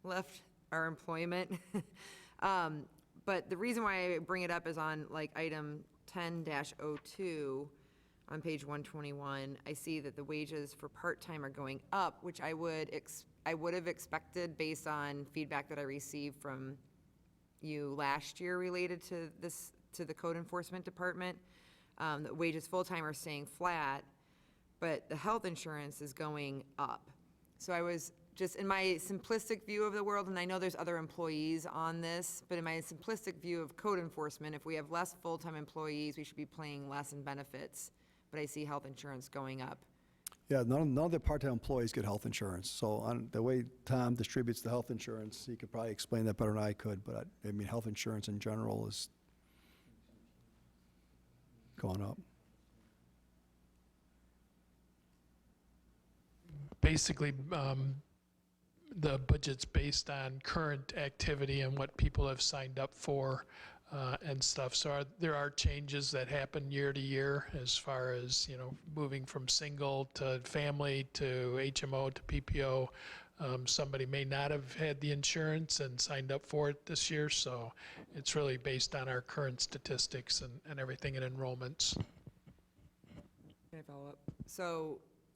left our employment. But the reason why I bring it up is on like item 10-02 on page 121. I see that the wages for part-time are going up, which I would have expected based on feedback that I received from you last year related to this, to the code enforcement department. The wages full-time are staying flat, but the health insurance is going up. So I was just, in my simplistic view of the world, and I know there's other employees on this, but in my simplistic view of code enforcement, if we have less full-time employees, we should be paying less in benefits. But I see health insurance going up. Yeah, none of the part-time employees get health insurance. So on the way Tom distributes the health insurance, he could probably explain that better than I could, but I mean, health insurance in general is going up. Basically, the budget's based on current activity and what people have signed up for. and stuff. So there are changes that happen year to year as far as, moving from single to family to HMO to PPO. Somebody may not have had the insurance and signed up for it this year, so it's really based on our current statistics and everything in enrollments. Can I follow up?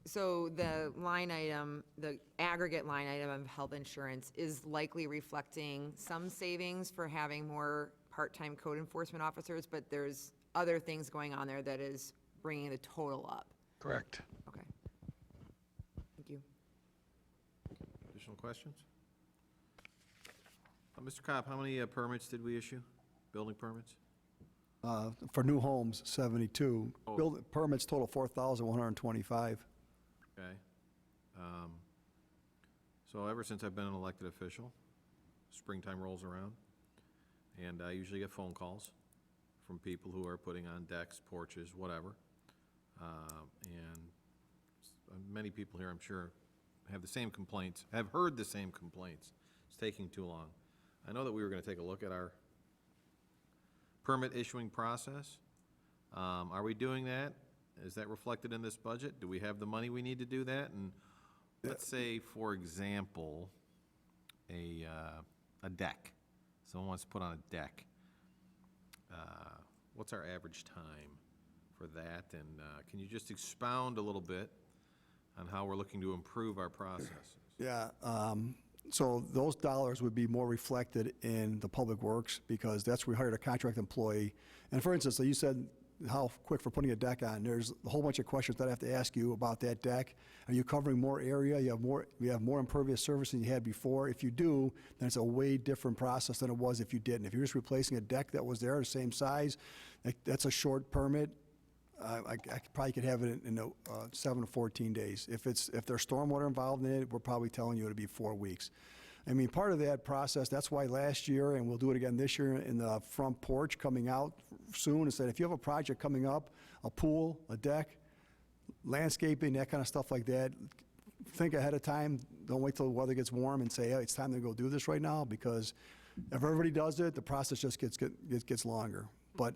So the line item, the aggregate line item of health insurance is likely reflecting some savings for having more part-time code enforcement officers, but there's other things going on there that is bringing the total up. Correct. Okay. Thank you. Additional questions? Mr. Kopp, how many permits did we issue? Building permits? For new homes, 72. Oh. Permits total 4,125. Okay. So ever since I've been an elected official, springtime rolls around, and I usually get phone calls from people who are putting on decks, porches, whatever. And many people here, I'm sure, have the same complaints, have heard the same complaints. It's taking too long. I know that we were going to take a look at our permit issuing process. Are we doing that? Is that reflected in this budget? Do we have the money we need to do that? And let's say, for example, a deck. Someone wants to put on a deck. What's our average time for that? And can you just expound a little bit on how we're looking to improve our processes? Yeah, so those dollars would be more reflected in the public works because that's where we hired a contract employee. And for instance, you said how quick for putting a deck on. There's a whole bunch of questions that I have to ask you about that deck. Are you covering more area? You have more impervious surface than you had before. If you do, then it's a way different process than it was if you didn't. If you're just replacing a deck that was there, the same size, that's a short permit. I probably could have it in 7 to 14 days. If there's stormwater involved in it, we're probably telling you it'll be 4 weeks. I mean, part of that process, that's why last year, and we'll do it again this year, in the front porch coming out soon, is that if you have a project coming up, a pool, a deck, landscaping, that kind of stuff like that, think ahead of time. Don't wait till the weather gets warm and say, hey, it's time to go do this right now, because if everybody does it, the process just gets longer. But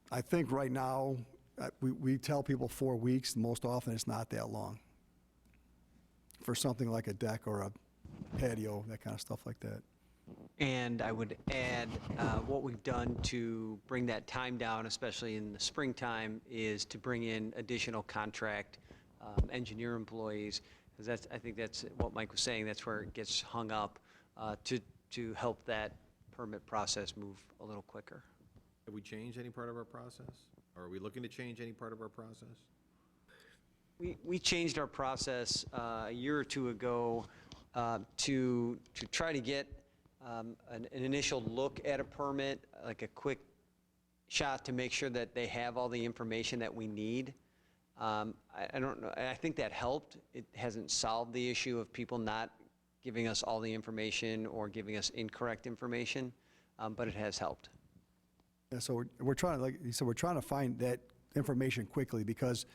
I think right now, we tell people 4 weeks. Most often, it's not that long for something like a deck or a patio, that kind of stuff like that. And I would add, what we've done to bring that time down, especially in the springtime, is to bring in additional contract engineer employees. Because I think that's what Mike was saying, that's where it gets hung up, to help that permit process move a little quicker. Have we changed any part of our process? Or are we looking to change any part of our process? We changed our process a year or two ago to try to get an initial look at a permit, like a quick shot to make sure that they have all the information that we need. I don't know, I think that helped. It hasn't solved the issue of people not giving us all the information or giving us incorrect information, but it has helped. Yeah, so we're trying to, like you said, we're trying to find that information quickly, because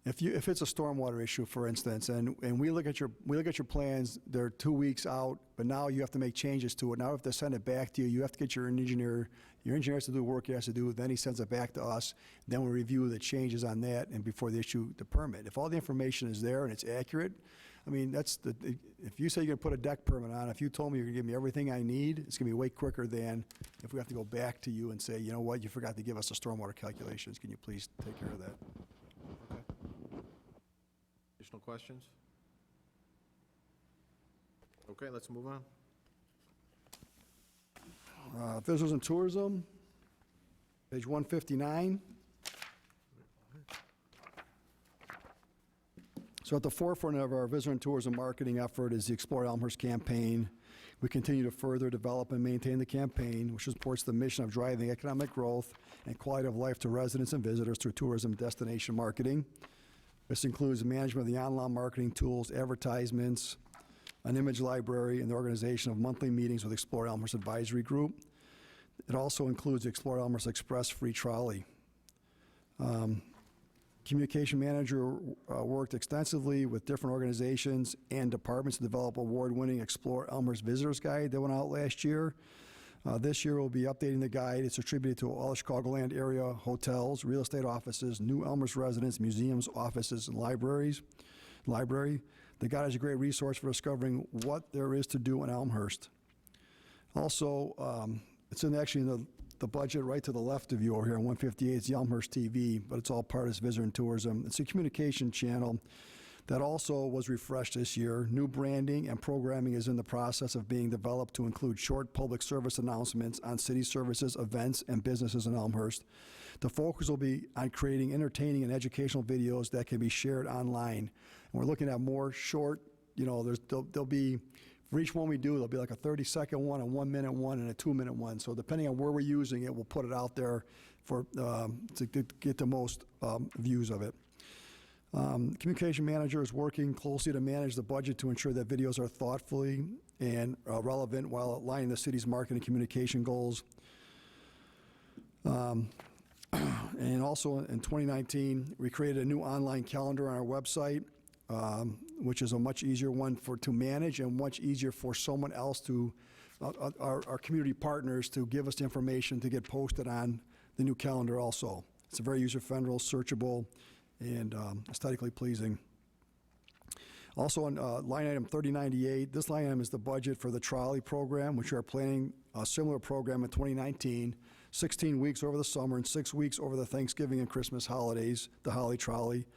if it's a stormwater issue, for instance, and we look at your plans, they're 2 weeks out, but now you have to make changes to it. Now, if they send it back to you, you have to get your engineer has to do the work he has to do, then he sends it back to us, then we review the changes on that, and before they issue the permit. If all the information is there and it's accurate, I mean, if you say you're gonna put a deck permit on, if you told me you're gonna give me everything I need, it's gonna be way quicker than if we have to go back to you and say, you know what, you forgot to give us the stormwater calculations, can you please take care of that? Additional questions? Okay, let's move on. Visitors and tourism, page 159. So at the forefront of our visitor and tourism marketing effort is the Explore Elmhurst campaign. We continue to further develop and maintain the campaign, which supports the mission of driving economic growth and quality of life to residents and visitors through tourism destination marketing. This includes management of the online marketing tools, advertisements, an image library, and the organization of monthly meetings with Explore Elmhurst Advisory Group. It also includes Explore Elmhurst Express free trolley. Communication manager worked extensively with different organizations and departments to develop award-winning Explore Elmhurst Visitors Guide that went out last year. This year, we'll be updating the guide. It's attributed to all the Chicagoland area hotels, real estate offices, new Elmhurst residents, museums, offices, and library. The guide is a great resource for discovering what there is to do in Elmhurst. Also, it's actually in the budget right to the left of you over here on 158. It's the Elmhurst TV, but it's all part of this visitor and tourism. It's a communication channel that also was refreshed this year. New branding and programming is in the process of being developed to include short public service announcements on city services, events, and businesses in Elmhurst. The focus will be on creating entertaining and educational videos that can be shared online. And we're looking at more short, there'll be, for each one we do, there'll be like a 30-second one, a 1-minute one, and a 2-minute one. So depending on where we're using it, we'll put it out there for to get the most views of it. Communication manager is working closely to manage the budget to ensure that videos are thoughtfully and relevant while aligning the city's marketing and communication goals. And also in 2019, we created a new online calendar on our website, which is a much easier one to manage and much easier for someone else to, our community partners, to give us the information to get posted on the new calendar also. It's a very user-friendly, searchable, and aesthetically pleasing. Also on line item 3098, this line item is the budget for the trolley program, which we are planning a similar program in 2019, 16 weeks over the summer and 6 weeks over the Thanksgiving and Christmas holidays, the Holly Trolley.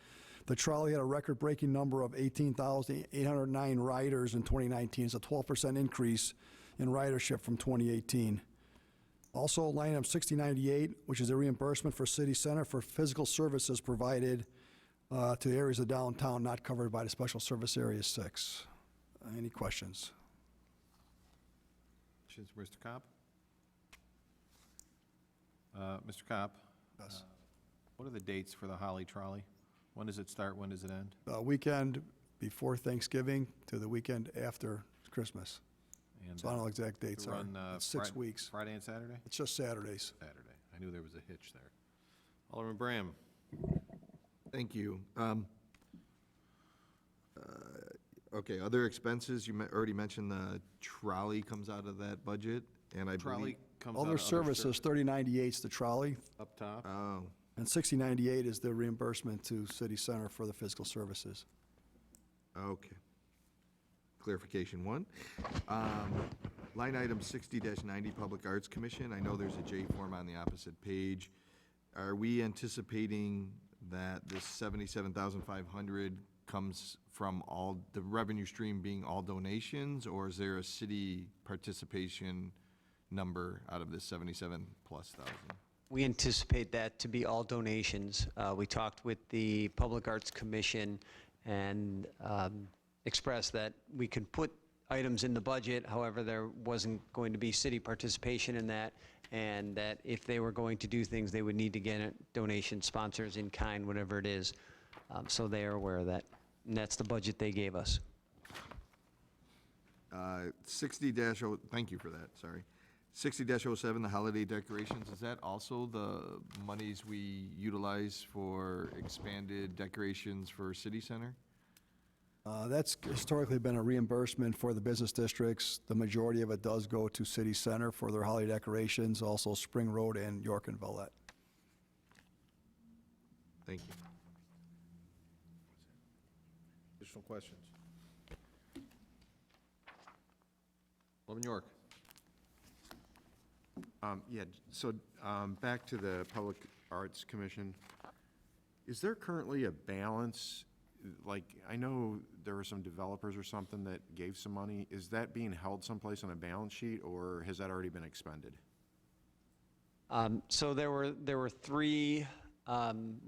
The trolley had a record-breaking number of 18,809 riders in 2019. It's a 12% increase in ridership from 2018. Also, line item 6098, which is a reimbursement for City Center for physical services provided to areas of downtown not covered by the Special Service Area 6. Any questions? Questions, Mr. Kopp? Mr. Kopp? Yes. What are the dates for the Holly Trolley? When does it start, when does it end? Weekend before Thanksgiving to the weekend after Christmas. And, So I don't know exact dates. to run, It's 6 weeks. Friday and Saturday? It's just Saturdays. Saturday. I knew there was a hitch there. Alderman Bram? Thank you. Okay, other expenses, you already mentioned the trolley comes out of that budget, and I Trolley believe, comes out of Other services, 3098 is the trolley, Up top? oh, and 6098 is the reimbursement to City Center for the physical services. okay. Clarification one. Line item 60-90, Public Arts Commission, I know there's a J form on the opposite page. Are we anticipating that this 77,500 comes from all, the revenue stream being all donations, or is there a city participation number out of this 77,000+? We anticipate that to be all donations. We talked with the Public Arts Commission and expressed that we could put items in the budget, however, there wasn't going to be city participation in that, and that if they were going to do things, they would need to get donation sponsors in kind, whatever it is. So they are aware of that, and that's the budget they gave us. 60-0, thank you for that, sorry. 60-07, the holiday decorations, is that also the monies we utilize for expanded decorations for City Center? That's historically been a reimbursement for the business districts. The majority of it does go to City Center for their holiday decorations, also Spring Road and York and Villette. Thank you. Additional questions? Alderman York? Yeah, so back to the Public Arts Commission. Is there currently a balance? Like, I know there were some developers or something that gave some money. Is that being held someplace on a balance sheet, or has that already been expended? So there were three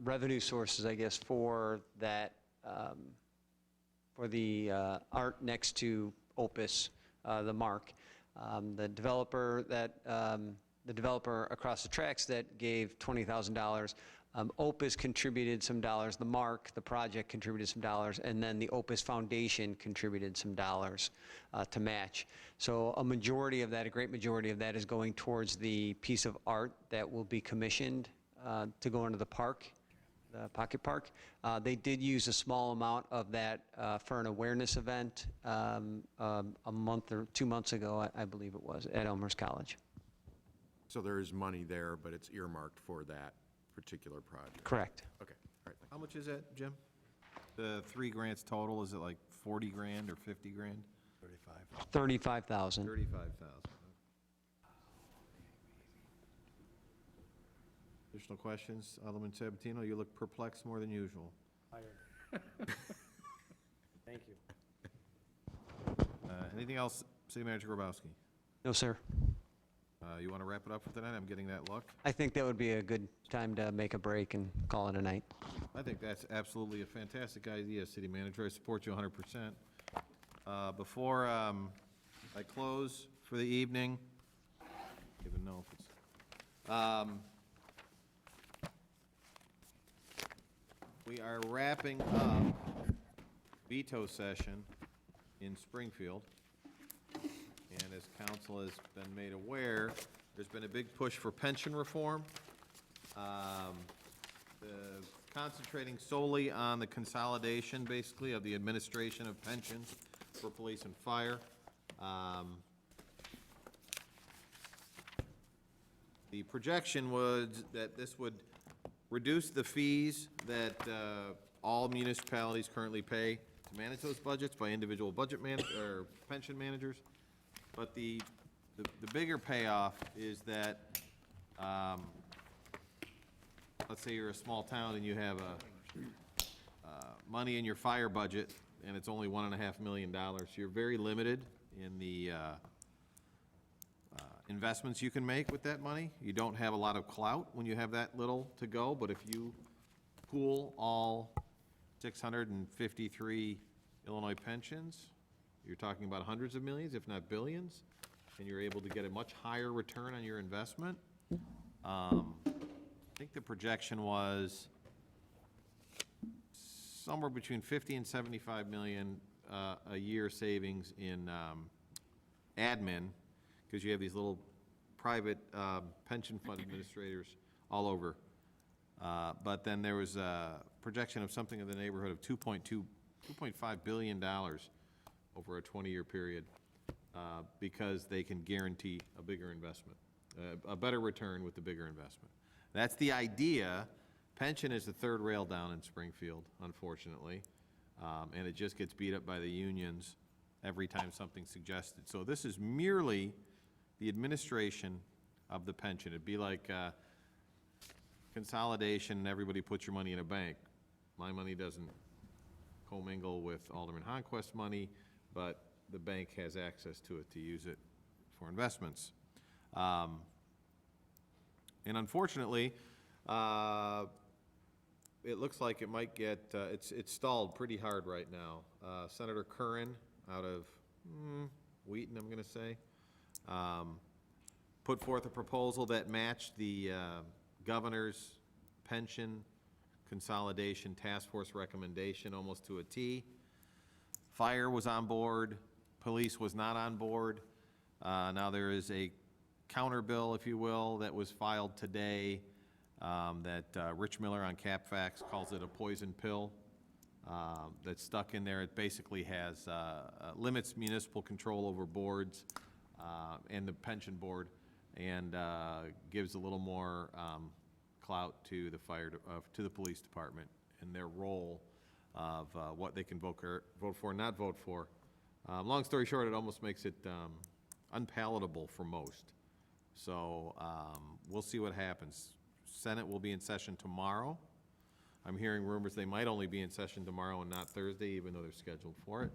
revenue sources, I guess, for that, for the art next to Opus, the Mark. The developer across the tracks that gave $20,000. Opus contributed some dollars, the Mark, the project contributed some dollars, and then the Opus Foundation contributed some dollars to match. So a majority of that, a great majority of that, is going towards the piece of art that will be commissioned to go into the park, the Pocket Park. They did use a small amount of that for an awareness event a month or 2 months ago, I believe it was, at Elmhurst College. So there is money there, but it's earmarked for that particular project? Correct. Okay, all right, How much is that, Jim? The 3 grants total, is it like 40 grand or 50 grand? 35,000. 35,000. Additional questions? Alderman Sabatino, you look perplexed more than usual. Thank you. Anything else, City Manager Grabowski? No, sir. You want to wrap it up for tonight? I'm getting that look. I think that would be a good time to make a break and call it a night. I think that's absolutely a fantastic idea, City Manager. I support you 100%. Before I close for the evening, I don't even know if it's, we are wrapping up veto session in Springfield. And as council has been made aware, there's been a big push for pension reform. Concentrating solely on the consolidation, basically, of the administration of pensions for police and fire. The projection was that this would reduce the fees that all municipalities currently pay to manage those budgets by individual budget or pension managers. But the bigger payoff is that, let's say you're a small town and you have money in your fire budget and it's only $1.5 million. You're very limited in the investments you can make with that money. You don't have a lot of clout when you have that little to go, but if you pool all 653 Illinois pensions, you're talking about hundreds of millions, if not billions, and you're able to get a much higher return on your investment. I think the projection was somewhere between 50 and 75 million a year savings in admin, because you have these little private pension fund administrators all over. But then there was a projection of something in the neighborhood of $2.5 billion over a 20-year period, because they can guarantee a bigger investment, a better return with the bigger investment. That's the idea. Pension is the third rail down in Springfield, unfortunately, and it just gets beat up by the unions every time something's suggested. So this is merely the administration of the pension. It'd be like consolidation, and everybody puts your money in a bank. My money doesn't commingle with Alderman Honquist's money, but the bank has access to it to use it for investments. And unfortunately, it looks like it might get, it's stalled pretty hard right now. Senator Curran out of Wheaton, I'm going to say, put forth a proposal that matched the governor's pension consolidation task force recommendation almost to a T. Fire was on board, police was not on board. Now there is a counter bill, if you will, that was filed today that Rich Miller on CapFax calls it a poison pill that's stuck in there. It basically has limits municipal control over boards and the pension board, and gives a little more clout to the to the police department and their role of what they can vote for, not vote for. Long story short, it almost makes it unpalatable for most. So we'll see what happens. Senate will be in session tomorrow. I'm hearing rumors they might only be in session tomorrow and not Thursday, even though they're scheduled for it.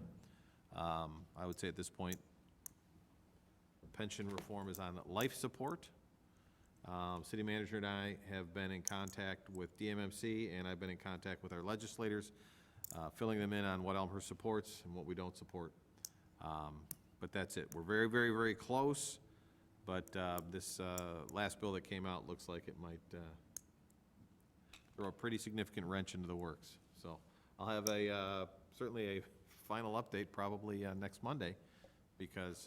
I would say at this point, pension reform is on life support. City manager and I have been in contact with DMMC, and I've been in contact with our legislators, filling them in on what Elmhurst supports and what we don't support. But that's it. We're very, very, very close, but this last bill that came out looks like it might throw a pretty significant wrench into the works. So I'll have certainly a final update probably next Monday, because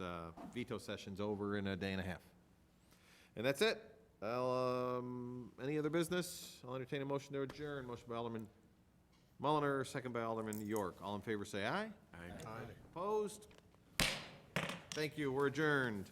veto session's over in a day and a half. And that's it. Any other business? I'll entertain a motion to adjourn. Motion by Alderman Mulliner, second by Alderman York. All in favor say aye. Aye. Opposed? Thank you. We're adjourned.